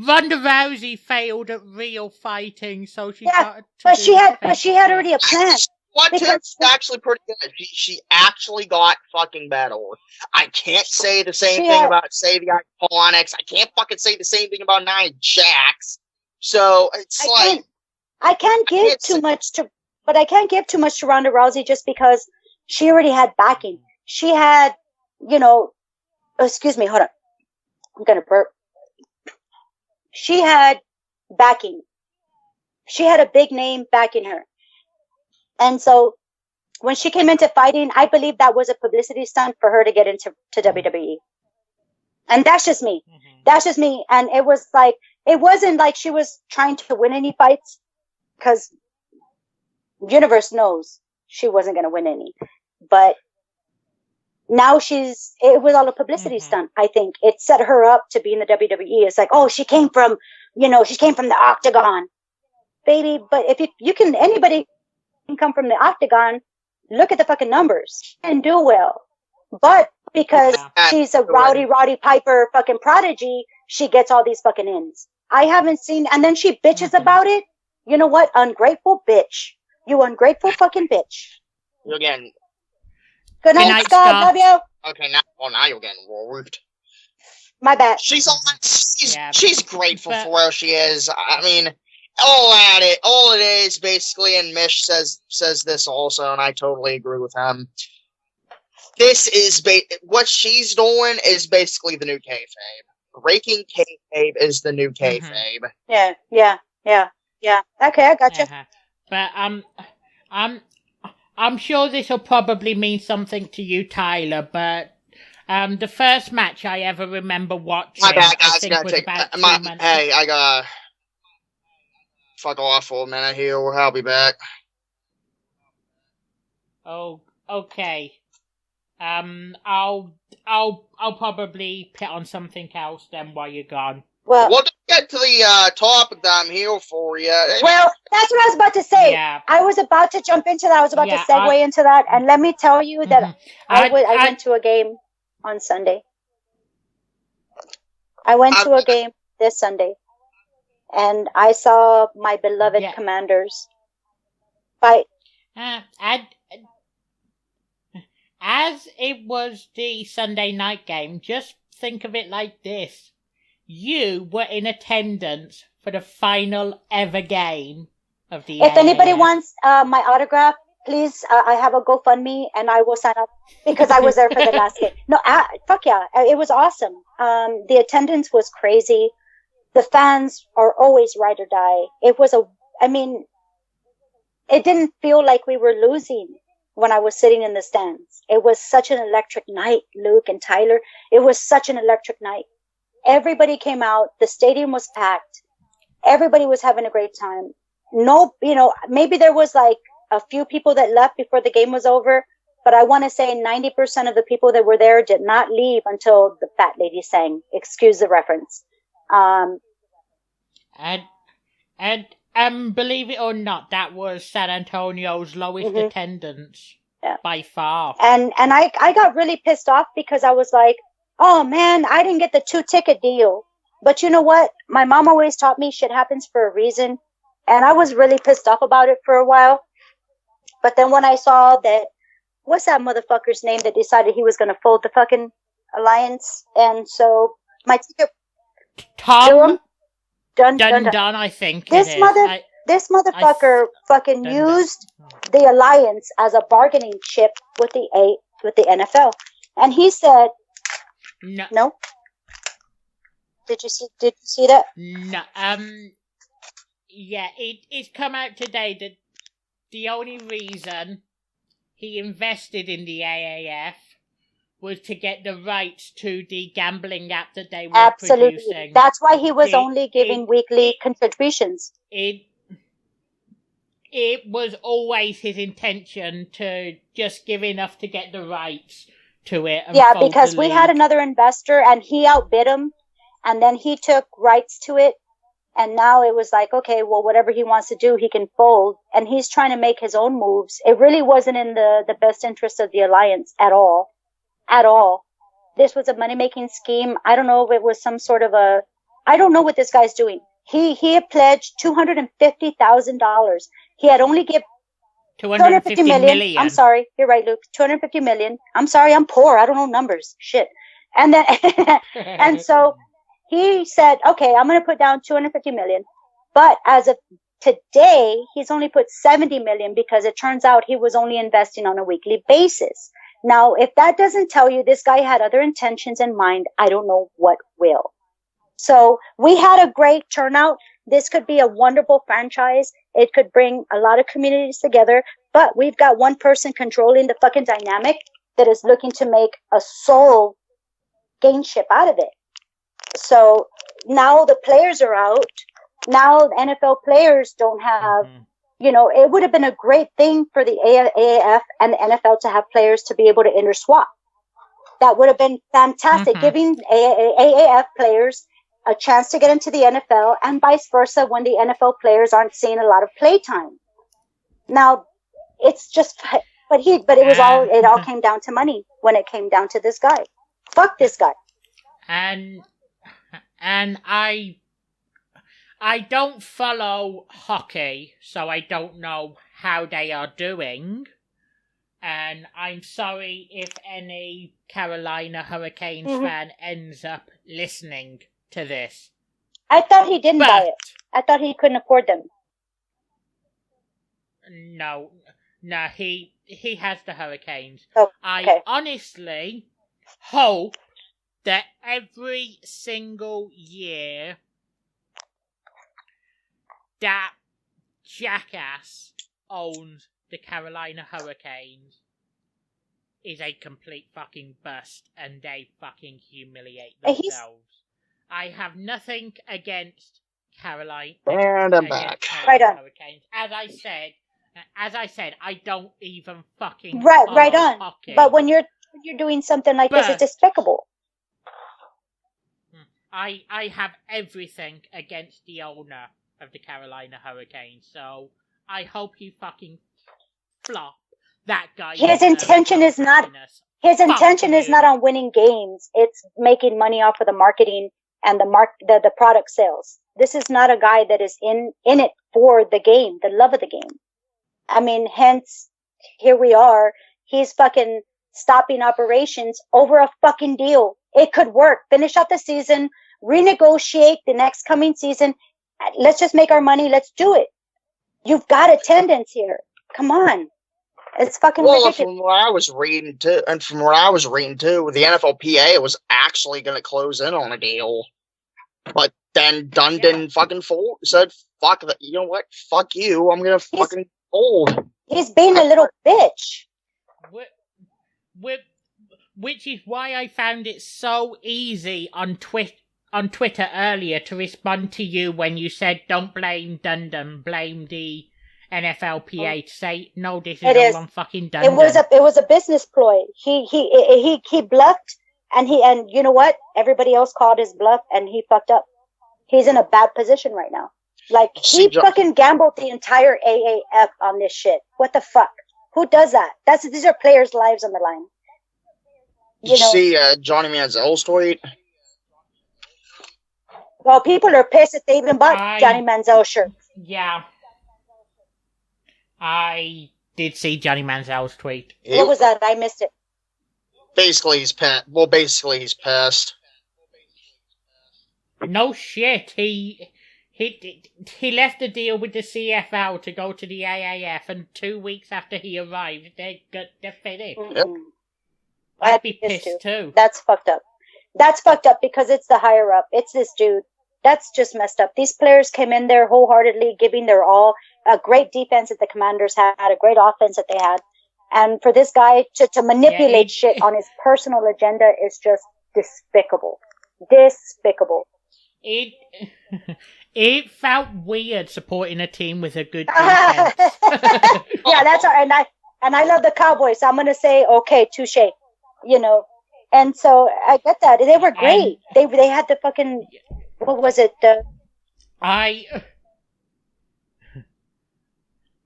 Ronda Rousey failed at real fighting, so she got. But she had already a plan. It's actually pretty good. She actually got fucking better. I can't say the same thing about the Iconics. I can't fucking say the same thing about Nia Jax. So it's I can't give too much to Ronda Rousey just because she already had backing. She had, excuse me, hold on. I'm gonna burp. She had backing. She had a big name backing her. And so when she came into fighting, I believe that was a publicity stunt for her to get into WWE. And that's just me. That's just me. And it wasn't like she was trying to win any fights, because universe knows she wasn't going to win any. But now it was all a publicity stunt. I think it set her up to be in the WWE. It's like, oh, she came from the Octagon, baby. But if anybody can come from the Octagon, look at the fucking numbers. She didn't do well. But because she's a Rowdy Piper fucking prodigy, she gets all these fucking ins. I haven't seen, and then she bitches about it. You know what? Ungrateful bitch. You ungrateful fucking bitch. You're getting. Good night, Scott. Love you. Okay, now you're getting roofed. My bad. She's grateful for where she is. I mean, all it is basically, and Mish says this also, and I totally agree with him. This is what she's doing is basically the new kayfabe. breaking kayfabe is the new kayfabe. Yeah. Okay, I gotcha. But I'm sure this will probably mean something to you, Tyler. But the first match I ever remember watching, My bad, I guys. think was about 2 months. Hey, I gotta fuck off for a minute here. I'll be back. Oh, okay. I'll probably put on something else then while you're gone. Well, we'll just get to the topic that I'm here for. Yeah. Well, that's what I was about to say. Yeah. I was about to jump into that. I was about to segue into that, and let me tell you that I went to a game on Sunday. I went to a game this Sunday, and I saw my beloved Commanders fight. As it was the Sunday night game, just think of it like this. You were in attendance for the final ever game of the If anybody wants my autograph, please, I have a GoFundMe and I will sign up because I was there for the last game. No, fuck yeah. It was awesome. The attendance was crazy. The fans are always ride or die. It didn't feel like we were losing when I was sitting in the stands. It was such an electric night, Luke and Tyler. It was such an electric night. Everybody came out. The stadium was packed. Everybody was having a great time. No, maybe there was like a few people that left before the game was over, but I want to say 90% of the people that were there did not leave until the fat lady sang. Excuse the reference. And believe it or not, that was San Antonio's lowest attendance by far. And I got really pissed off because I was like, oh man, I didn't get the 2-ticket deal. But you know what? My mom always taught me shit happens for a reason. And I was really pissed off about it for a while. But then when I saw that, what's that motherfucker's name that decided he was going to fold the fucking alliance? And so my ticket. Tom Dun, I think. This motherfucker fucking used the alliance as a bargaining chip with the NFL. And he said, no. Did you see that? No. Yeah, it's come out today that the only reason he invested in the AAF was to get the rights to the gambling app that they were producing. That's why he was only giving weekly contributions. It was always his intention to just give enough to get the rights to it. And because we had another investor and he outbid him, and then he took rights to it. And now it was like, okay, well, whatever he wants to do, he can fold. And he's trying to make his own moves. It really wasn't in the best interest of the alliance at all. At all. This was a money-making scheme. I don't know if it was some sort of I don't know what this guy's doing. He had pledged $250,000. He had only given $250 million. I'm sorry. You're right, Luke. $250 million. I'm sorry. I'm poor. I don't know numbers. Shit. And then, and so he said, okay, I'm going to put down $250 million. But as of today, he's only put $70 million because it turns out he was only investing on a weekly basis. Now, if that doesn't tell you this guy had other intentions in mind, I don't know what will. So we had a great turnout. This could be a wonderful franchise. It could bring a lot of communities together, but we've got one person controlling the fucking dynamic that is looking to make a soul gainship out of it. So now the players are out. Now the NFL players don't have, it would have been a great thing for the AAF and the NFL to have players to be able to interswap. That would have been fantastic, giving AAF players a chance to get into the NFL and vice versa when the NFL players aren't seeing a lot of play time. Now, it's just, it all came down to money when it came down to this guy. Fuck this guy. And I don't follow hockey, so I don't know how they are doing. And I'm sorry if any Carolina Hurricanes fan ends up listening to this. I thought he didn't buy it. I thought he couldn't afford them. No, he has the Hurricanes. Oh, okay. I honestly hope that every single year that jackass owns the Carolina Hurricanes is a complete fucking bust, and they fucking humiliate themselves. I have nothing against Carolina. And I'm back. Right on. Hurricanes. As I said, I don't even fucking right on. hockey. But when you're doing something like this, it's despicable. I have everything against the owner of the Carolina Hurricanes, so I hope you fucking flop. That guy. His intention is not on winning games. It's making money off of the marketing and the product sales. This is not a guy that is in it for the game, the love of the game. I mean, hence here we are. He's fucking stopping operations over a fucking deal. It could work. Finish out the season, renegotiate the next coming season. Let's just make our money. Let's do it. You've got attendance here. Come on. It's fucking ridiculous. From what I was reading too, the NFLPA was actually going to close in on a deal, but then Dunn didn't fucking fold. Said, "Fuck that! You know what? Fuck you! I'm gonna fucking fold." He's being a little bitch. Which is why I found it so easy on Twitter earlier to respond to you when you said, "Don't blame Dundon, blame the NFLPA." To say, "No, this is all on fucking Dundon." It was a business ploy. He bluffed, and you know what? Everybody else called his bluff, and he fucked up. He's in a bad position right now. Like, he fucking gambled the entire AAF on this shit. What the fuck? Who does that? These are players' lives on the line. You see Johnny Manziel's tweet? Well, people are pissed that they even bought Johnny Manziel's shirt. Yeah. I did see Johnny Manziel's tweet. What was that? I missed it. Basically, he's pissed. Well, basically, he's pissed. No shit. He left the deal with the CFL to go to the AAF, and 2 weeks after he arrived, they're finished. Yep. I'd be pissed too. That's fucked up. That's fucked up because it's the higher up. It's this dude. That's just messed up. These players came in there wholeheartedly, giving their all. A great defense that the Commanders had, a great offense that they had. And for this guy to manipulate shit on his personal agenda is just despicable. Despicable. It felt weird supporting a team with a good defense. Yeah, that's all. And I love the Cowboys. So I'm gonna say, okay, touche. You know, and so I get that. They were great. They had the fucking, what was it? I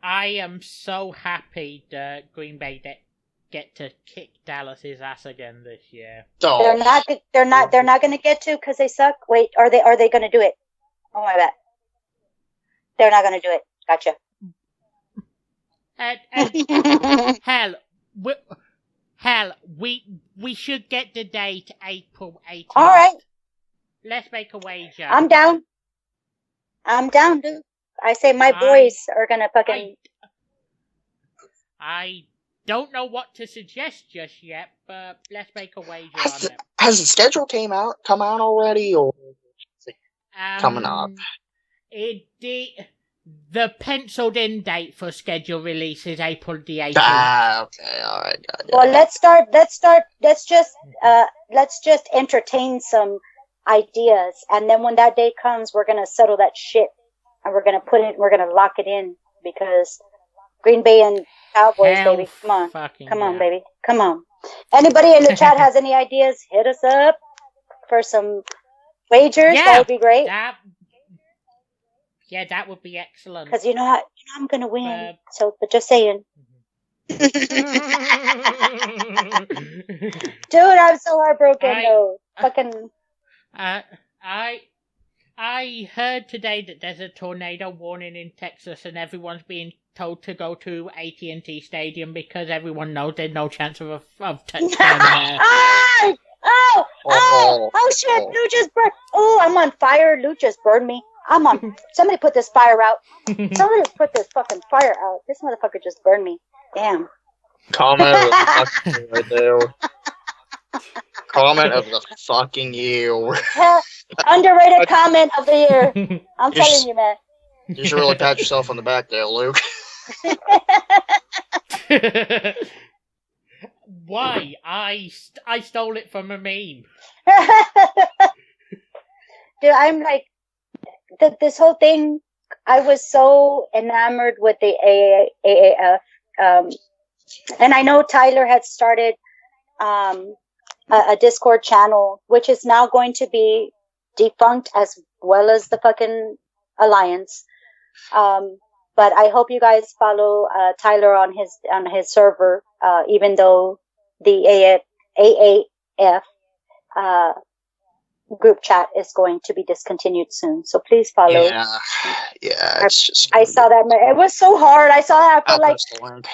am so happy that Green Bay get to kick Dallas's ass again this year. Oh. They're not going to get to because they suck. Wait, are they going to do it? Oh my bad. They're not going to do it. Gotcha. Hell, we should get the date April 18th. All right. Let's make a wager. I'm down, dude. I say my boys are gonna fucking. I don't know what to suggest just yet, but let's make a wager on it. Has the schedule come out already, or is it coming up? The penciled in date for schedule release is April the 18th. Okay, all right. Well, let's just entertain some ideas, and then when that day comes, we're gonna settle that shit, and we're gonna lock it in, because Green Bay and Cowboys, baby, come on, baby, come on. Anybody in the chat has any ideas? Hit us up for some wagers. Yeah, that would be great. That would be excellent. Because you know I'm gonna win. But just saying. Dude, I'm so heartbroken though. Fucking. I heard today that there's a tornado warning in Texas, and everyone's being told to go to AT&T Stadium because everyone knows there's no chance of touchdown there. Oh shit! Lou just burned. Oh, I'm on fire. Lou just burned me. I'm on. Somebody put this fire out. Somebody put this fucking fire out. This motherfucker just burned me. Damn. Comment right there. Comment of the fucking year. Underrated comment of the year. I'm telling you, man. You should really pat yourself on the back there, Luke. Why? I stole it from a meme. Dude, I'm like, this whole thing, I was so enamored with the AAF. And I know Tyler had started a Discord channel, which is now going to be defunct as well as the fucking Alliance. But I hope you guys follow Tyler on his server, even though the AAF group chat is going to be discontinued soon. So please follow. Yeah. It's just. I saw that. It was so hard. I saw that. I felt like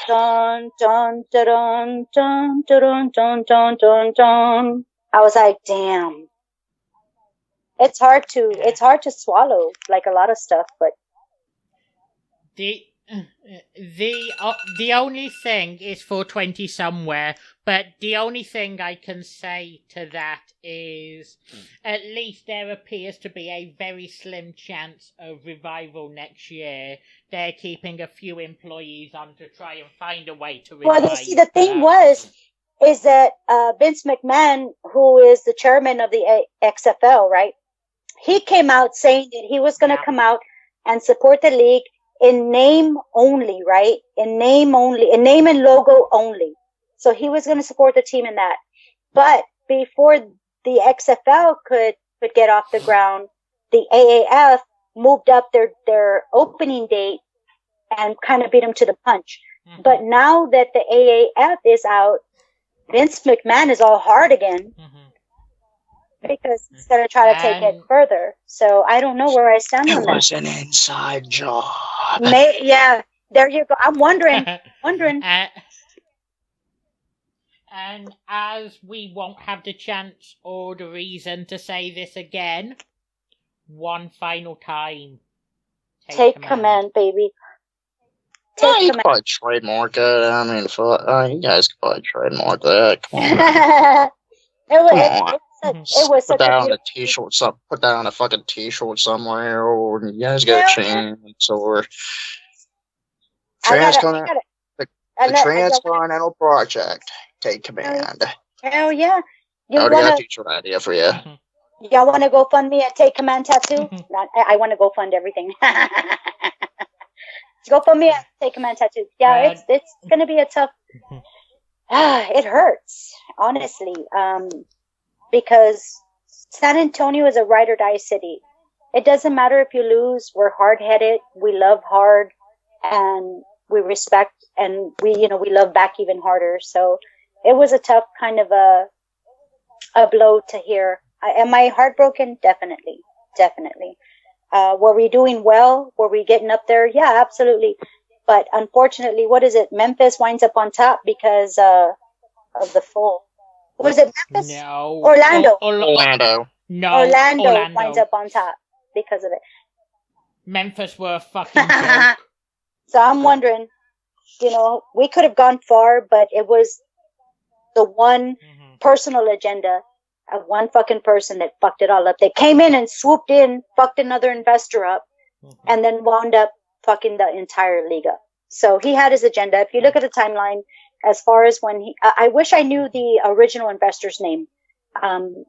dun dun dun dun dun dun dun dun dun. I was like, damn. It's hard to swallow, like a lot of stuff, but. The only thing is 420 somewhere, but the only thing I can say to that is at least there appears to be a very slim chance of revival next year. They're keeping a few employees on to try and find a way to revive. Well, you see, the thing is that Vince McMahon, who is the chairman of the XFL, right? He came out saying that he was going to come out and support the league in name only, right? In name and logo only. So he was going to support the team in that. But before the XFL could get off the ground, the AAF moved up their opening date and kind of beat them to the punch. Mm-hmm. But now that the AAF is out, Vince McMahon is all hard again. Mm-hmm. Because he's going to try to take it further. So I don't know where I stand on that. It was an inside job. Yeah, there you go. I'm wondering. And as we won't have the chance or the reason to say this again, one final time. Take command, baby. You could probably trademark it. I mean, you guys could probably trademark that. Come on. It was put that on a t-shirt. Put that on a fucking t-shirt somewhere, or you guys get a chance, or the Transcontinental Project. Take command. Hell yeah! I already got a t-shirt idea for you. Y'all want to go fund me a Take Command tattoo? I want to go fund everything. Go fund me a Take Command tattoo. Yeah, it's gonna be a tough. It hurts, honestly. Because San Antonio is a ride or die city. It doesn't matter if you lose. We're hard headed. We love hard, and we respect, and we love back even harder. So it was a tough kind of a blow to hear. Am I heartbroken? Definitely. Were we doing well? Were we getting up there? Yeah, absolutely. But unfortunately, what is it? Memphis winds up on top because of the fall. Was it Memphis? No. Orlando. Orlando. No. Orlando winds up on top because of it. Memphis were fucking joke. So I'm wondering, we could have gone far, but it was the one personal agenda of one fucking person that fucked it all up. They came in and swooped in, fucked another investor up, and then wound up fucking the entire league up. So he had his agenda. If you look at the timeline, as far as when I wish I knew the original investor's name.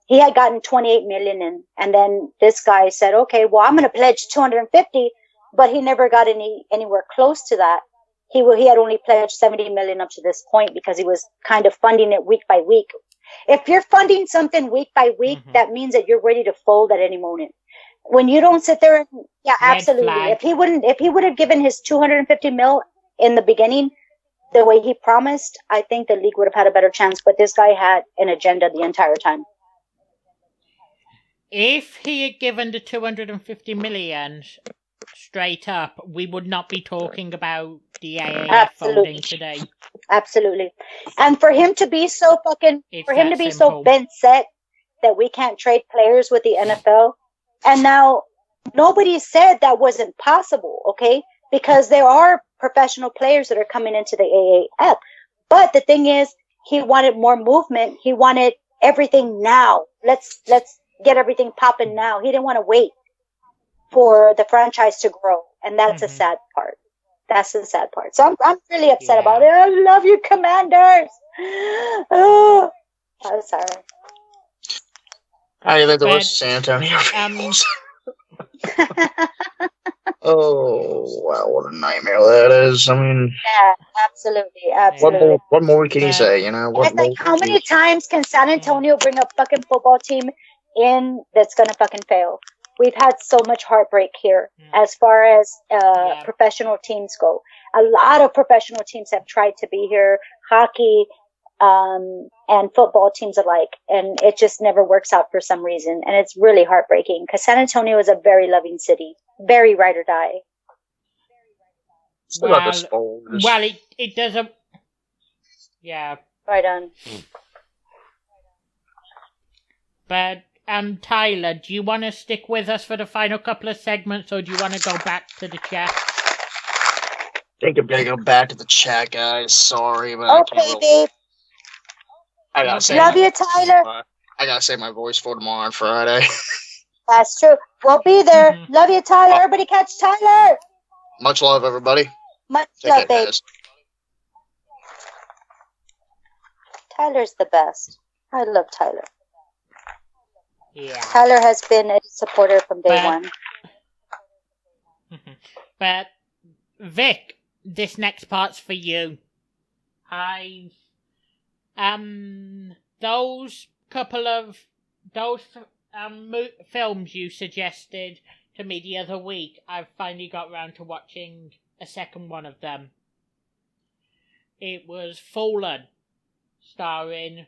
He had gotten 28 million in, and then this guy said, okay, well, I'm going to pledge 250, but he never got anywhere close to that. He had only pledged 70 million up to this point because he was kind of funding it week by week. If you're funding something week by week, that means that you're ready to fold at any moment. When you don't sit there, absolutely. If he would have given his 250 mil in the beginning, the way he promised, I think the league would have had a better chance. But this guy had an agenda the entire time. If he had given the 250 million straight up, we would not be talking about the AAF folding today. Absolutely. And for him to be so so bent set that we can't trade players with the NFL, and now nobody said that wasn't possible, okay? Because there are professional players that are coming into the AAF. But the thing is, he wanted more movement. He wanted everything now. Let's get everything popping now. He didn't want to wait for the franchise to grow, and that's a sad part. That's the sad part. So I'm really upset about it. I love you, Commanders. Oh, I'm sorry. How do you think the rest of San Antonio feels? Oh, wow, what a nightmare that is. I mean... Yeah, absolutely. What more can you say, you know? It's like, how many times can San Antonio bring a fucking football team in that's gonna fucking fail? We've had so much heartbreak here as far as professional teams go. A lot of professional teams have tried to be here, hockey, and football teams alike, and it just never works out for some reason. And it's really heartbreaking because San Antonio is a very loving city, very ride or die. Well, it doesn't. Yeah. Right on. But Tyler, do you want to stick with us for the final couple of segments, or do you want to go back to the chat? I think I'm gonna go back to the chat, guys. Sorry, but okay, babe. I gotta say, love you, Tyler. I gotta save my voice for tomorrow and Friday. That's true. We'll be there. Love you, Tyler. Everybody catch Tyler. Much love, everybody. Much love, babe. Guys. Tyler's the best. I love Tyler. Yeah. Tyler has been a supporter from day one. But, Vic, this next part's for you. Those couple of films you suggested to me the other week, I've finally got round to watching a second one of them. It was Fallen, starring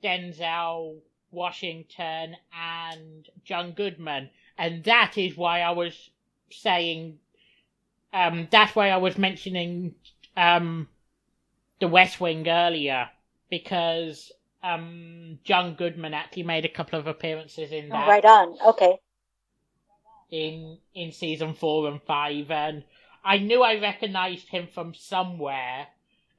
Denzel Washington and John Goodman, and that is why I was saying, that's why I was mentioning The West Wing earlier, because John Goodman actually made a couple of appearances in that. Right on. Okay. In season 4 and 5, and I knew I recognised him from somewhere,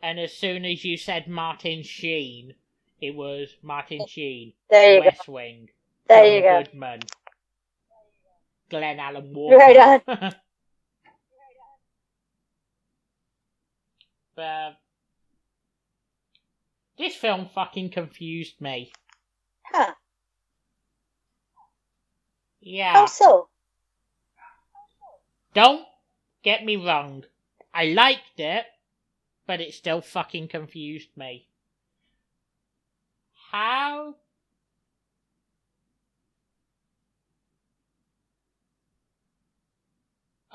and as soon as you said Martin Sheen, it was Martin Sheen. There you West go. Wing. There you go. Goodman. Glenn Allen Walker. Right on. But this film fucking confused me. Huh. Yeah. How so? Don't get me wrong. I liked it, but it still fucking confused me. How?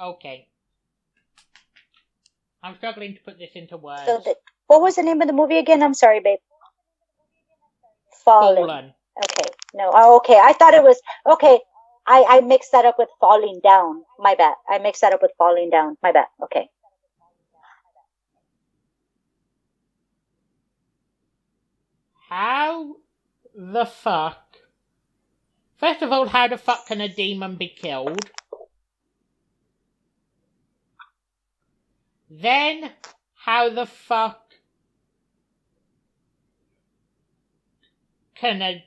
Okay. I'm struggling to put this into words. So what was the name of the movie again? I'm sorry, babe. Fallen. Okay. No. Oh, okay. I thought it was... Okay. I mixed that up with Falling Down. My bad. I mixed that up with Falling Down. My bad. Okay. How the fuck... First of all, how the fuck can a demon be killed? Then, how the fuck can a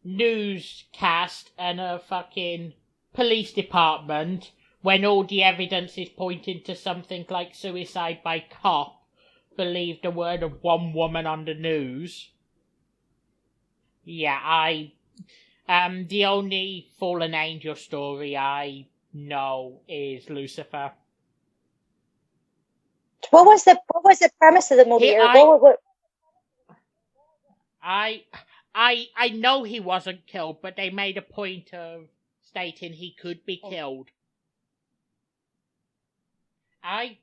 newscast and a fucking police department, when all the evidence is pointing to something like suicide by cop, believe the word of one woman on the news? Yeah, the only fallen angel story I know is Lucifer. What was the premise of the movie? I know he wasn't killed, but they made a point of stating he could be killed. I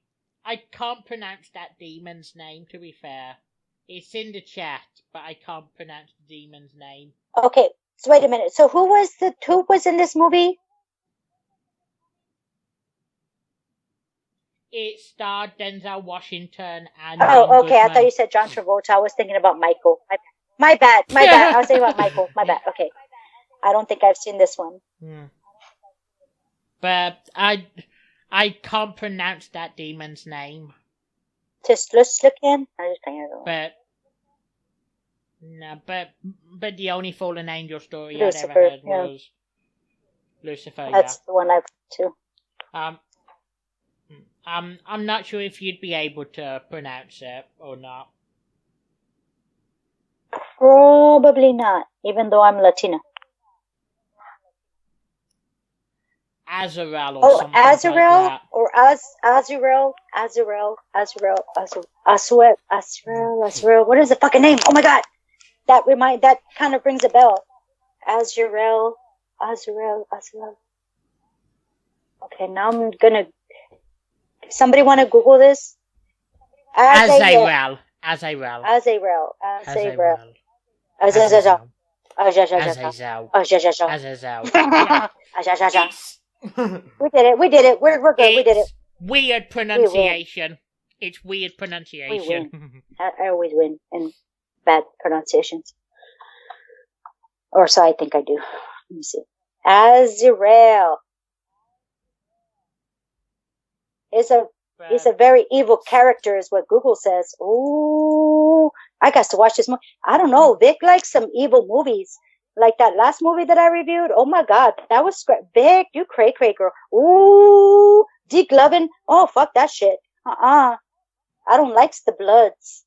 can't pronounce that demon's name, to be fair. It's in the chat, but I can't pronounce the demon's name. Okay, so wait a minute. So who was in this movie? It starred Denzel Washington and... Oh, okay. I thought you said John Travolta. I was thinking about Michael. My bad. I was thinking about Michael. My bad. Okay. I don't think I've seen this one. But I can't pronounce that demon's name. Just look in. I just think But no, but the only fallen angel story Lucifer, I'd ever heard yeah. was Lucifer. That's the one I've too. I'm not sure if you'd be able to pronounce it or not. Probably not, even though I'm Latina. Azrael or something Azrael like that. or Azrael. What is the fucking name? Oh my god, that kind of rings a bell. Azrael. Okay, now I'm gonna. Somebody want to Google this? Azrael. We did it. We're good. We did it. Weird pronunciation. It's weird pronunciation. We win. I always win in bad pronunciations. Or so I think I do. Let me see. Azrael. Is a very evil character, is what Google says. Ooh, I got to watch this movie. I don't know. Vic likes some evil movies. Like that last movie that I reviewed. Oh my god, that was Vic. You cray girl. Ooh, degloving. Oh fuck that shit. I don't like the Bloods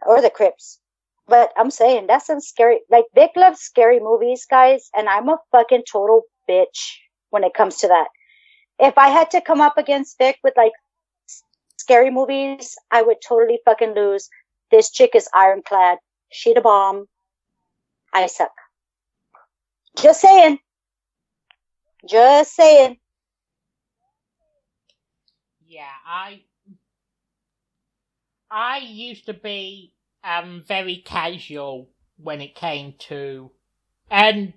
or the Crips. But I'm saying that's some scary. Like Vic loves scary movies, guys, and I'm a fucking total bitch when it comes to that. If I had to come up against Vic with like scary movies, I would totally fucking lose. This chick is ironclad. She the bomb. I suck. Just saying. Yeah, I used to be very casual when it came to and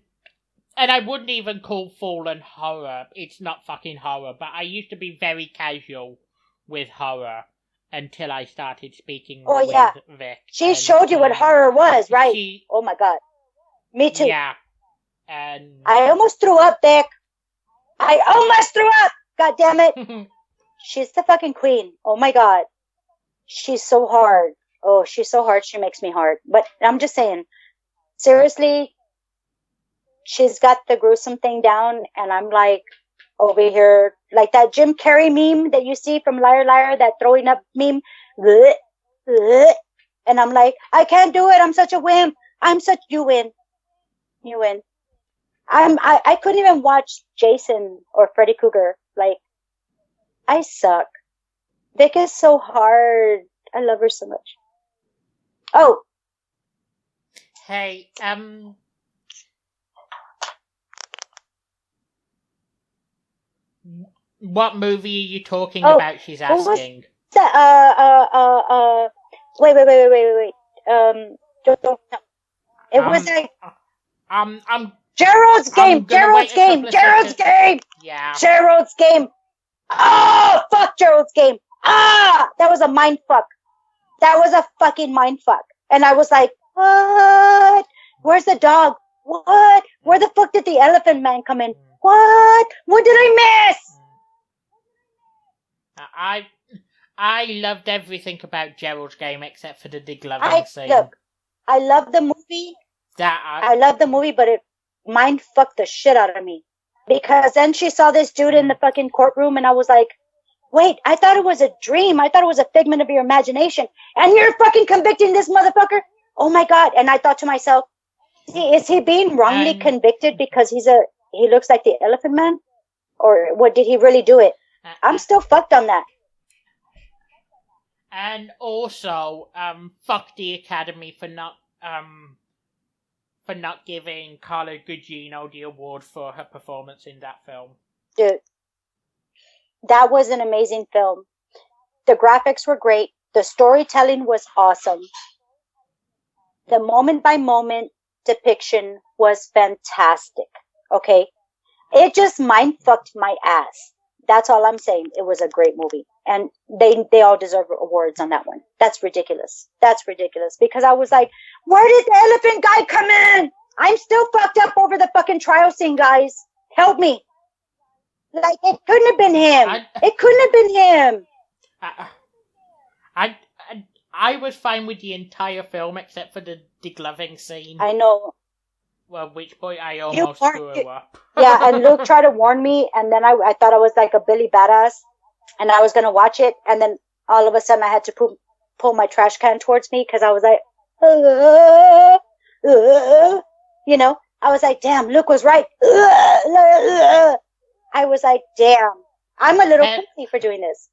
I wouldn't even call Fallen horror. It's not fucking horror, but I used to be very casual with horror until I started speaking with Vic. She showed you what horror was, right? Oh my god. Me too. Yeah. And I almost threw up, Vic. God damn it. She's the fucking queen. Oh my god. She's so hard. Oh, she's so hard. She makes me hard. But I'm just saying, seriously, she's got the gruesome thing down, and I'm like over here, like that Jim Carrey meme that you see from Liar Liar, that throwing up meme. Bleh, bleh. And I'm like, I can't do it. I'm such a wimp. You win. I couldn't even watch Jason or Freddy Krueger. Like, I suck. Vic is so hard. I love her so much. Oh. Hey, what movie are you talking about? She's asking. Wait. It was like. Gerald's game. Yeah. Gerald's game. Oh, fuck Gerald's game. That was a mind fuck. That was a fucking mind fuck. And I was like, what? Where's the dog? What? Where the fuck did the elephant man come in? What? What did I miss? I loved everything about Gerald's game except for the degloving scene. Look, I love the movie. I love the movie, but it mind fucked the shit out of me. Because then she saw this dude in the fucking courtroom, and I was like, wait, I thought it was a dream. I thought it was a figment of your imagination. And you're fucking convicting this motherfucker? Oh my god. And I thought to myself, is he being wrongly convicted because he looks like the Elephant Man? Or what, did he really do it? I'm still fucked on that. And also, fuck the Academy for not giving Carla Gugino the award for her performance in that film. Dude, that was an amazing film. The graphics were great. The storytelling was awesome. The moment by moment depiction was fantastic. Okay? It just mind fucked my ass. That's all I'm saying. It was a great movie. And they all deserve awards on that one. That's ridiculous. Because I was like, where did the elephant guy come in? I'm still fucked up over the fucking trial scene, guys. Help me. Like, it couldn't have been him. I was fine with the entire film except for the degloving scene. I know. Well, at which point I almost threw up. Yeah, and Luke tried to warn me, and then I thought I was like a Billy Badass, and I was going to watch it, and then all of a sudden I had to pull my trash can towards me because I was like, you know, I was like, damn, Luke was right. I was like, damn, I'm a little pussy for doing this.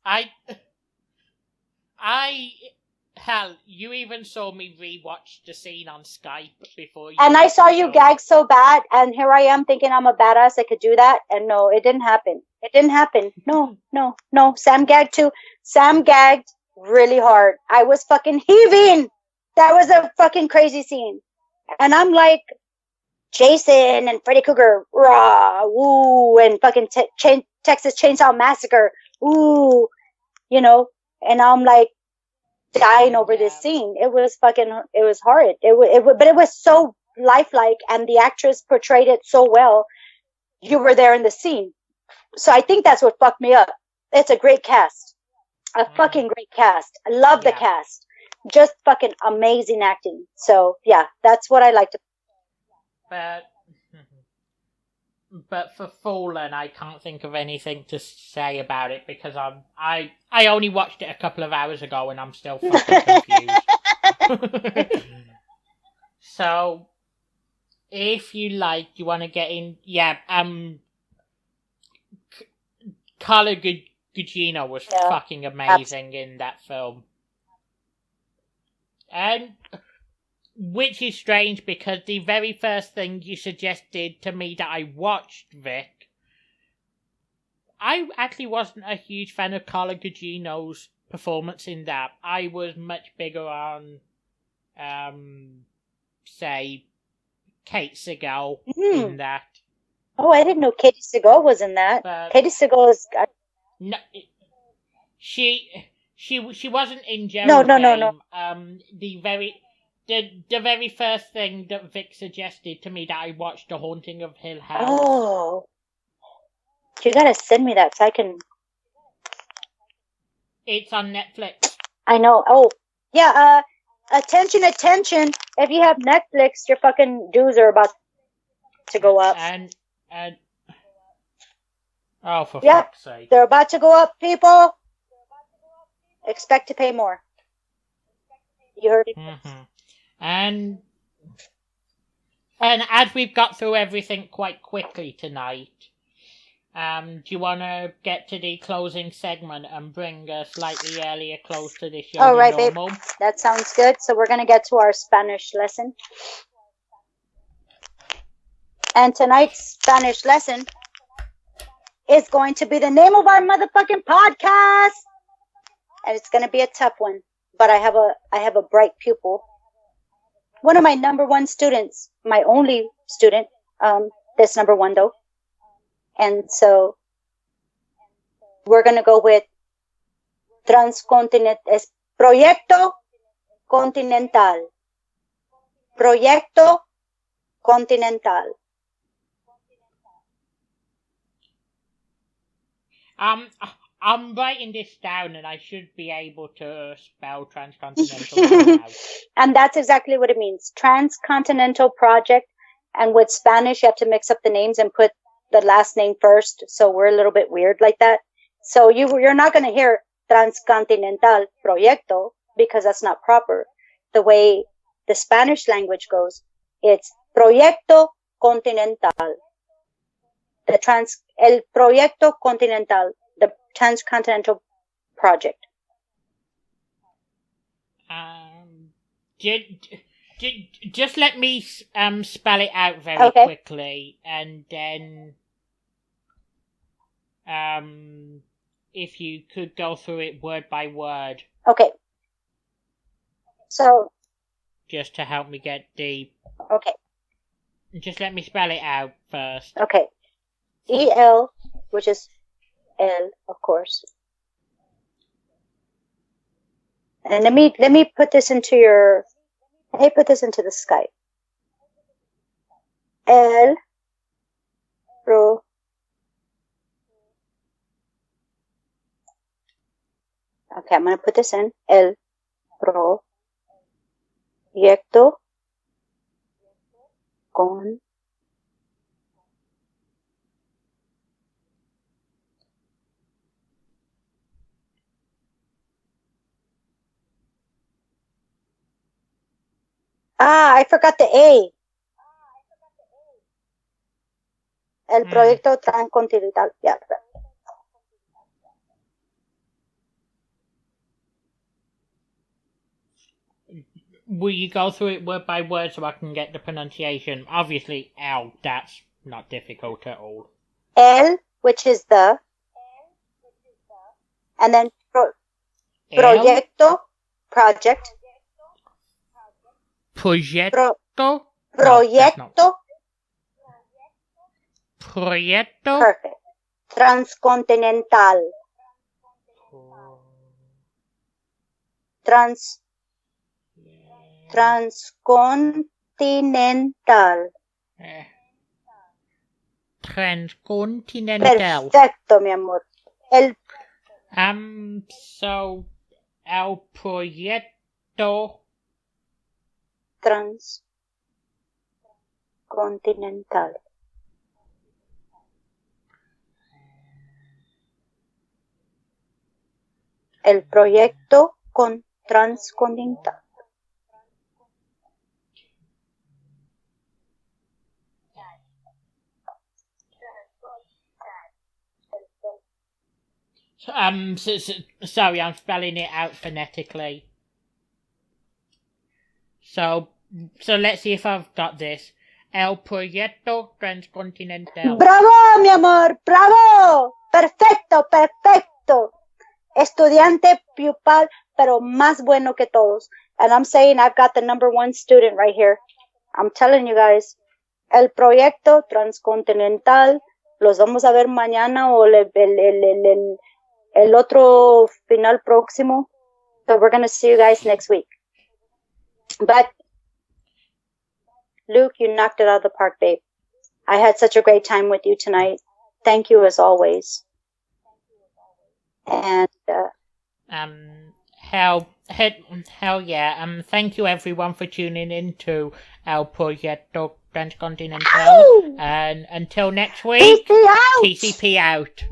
Hell, you even saw me rewatch the scene on Skype before you. And I saw you gag so bad, and here I am thinking I'm a badass, I could do that, and no, it didn't happen. It didn't happen. No. Sam gagged too. Sam gagged really hard. I was fucking heaving. That was a fucking crazy scene. And I'm like, Jason and Freddy Krueger, rah, woo, and fucking Texas Chainsaw Massacre, woo, you know, and I'm like, dying over this scene. It was horrid. But it was so lifelike, and the actress portrayed it so well. You were there in the scene. So I think that's what fucked me up. It's a great cast. A fucking great cast. I love the cast. Just fucking amazing acting. So yeah, that's what I like to. But for Fallen, I can't think of anything to say about it because I only watched it a couple of hours ago and I'm still fucking confused. So, if you like, you want to get in, Carla Gugino was fucking amazing in that film. And which is strange because the very first thing you suggested to me that I watched, Vic, I actually wasn't a huge fan of Carla Gugino's performance in that. I was much bigger on, say, Kate Siegel in that. Oh, I didn't know Katie Siegel was in that. Katie Siegel is... No, she wasn't in Gerald's Game. The very first thing that Vic suggested to me that I watched, The Haunting of Hill House. Oh. You gotta send me that so I can... It's on Netflix. I know. Oh, yeah, attention. If you have Netflix, your fucking dues are about to go up. And oh, for fuck's sake. They're about to go up, people. Expect to pay more. You heard it? Mm-hmm. And as we've got through everything quite quickly tonight, do you want to get to the closing segment and bring a slightly earlier close to this show All than right, normal? babe. That sounds good. So we're going to get to our Spanish lesson. And tonight's Spanish lesson is going to be the name of our motherfucking podcast. And it's going to be a tough one. But I have a bright pupil. One of my number one students, my only student, that's number one though. And so we're going to go with Proyecto Continental. Proyecto Continental. I'm writing this down and I should be able to spell Transcontinental now. And that's exactly what it means. Transcontinental Project. And with Spanish, you have to mix up the names and put the last name first. So we're a little bit weird like that. So you're not going to hear Transcontinental Proyecto because that's not proper. The way the Spanish language goes, it's Proyecto Continental. El Proyecto Continental. The Transcontinental Project. Just let me spell it out very quickly, and then if you could go through it word by word. Okay. So. Just to help me get the. Okay. Just let me spell it out first. Okay. E-L, which is L, of course. And let me put this into your. Let me put this into the Skype. El. Okay, I'm going to put this in. El proyecto con I forgot the A. El proyecto transcontinental. Yeah. Will you go through it word by word so I can get the pronunciation? Obviously, L, that's not difficult at all. El, which is the, and then proyecto, project. Proyecto? Proyecto. Proyecto? Perfect. Transcontinental. Transcontinental. Transcontinental. Perfecto, mi amor. So, el proyecto transcontinental. El proyecto con transcontinental. Sorry, I'm spelling it out phonetically. So let's see if I've got this. El proyecto transcontinental. ¡Bravo, mi amor! ¡Bravo! ¡Perfecto, perfecto! Estudiante pupil, pero más bueno que todos. And I'm saying I've got the number one student right here. I'm telling you guys. El proyecto transcontinental. Los vamos a ver mañana o el otro final próximo. So we're going to see you guys next week. But Luke, you knocked it out of the park, babe. I had such a great time with you tonight. Thank you as always. And hell yeah. Thank you everyone for tuning in to El Proyecto Transcontinental. And until next week, TCP out.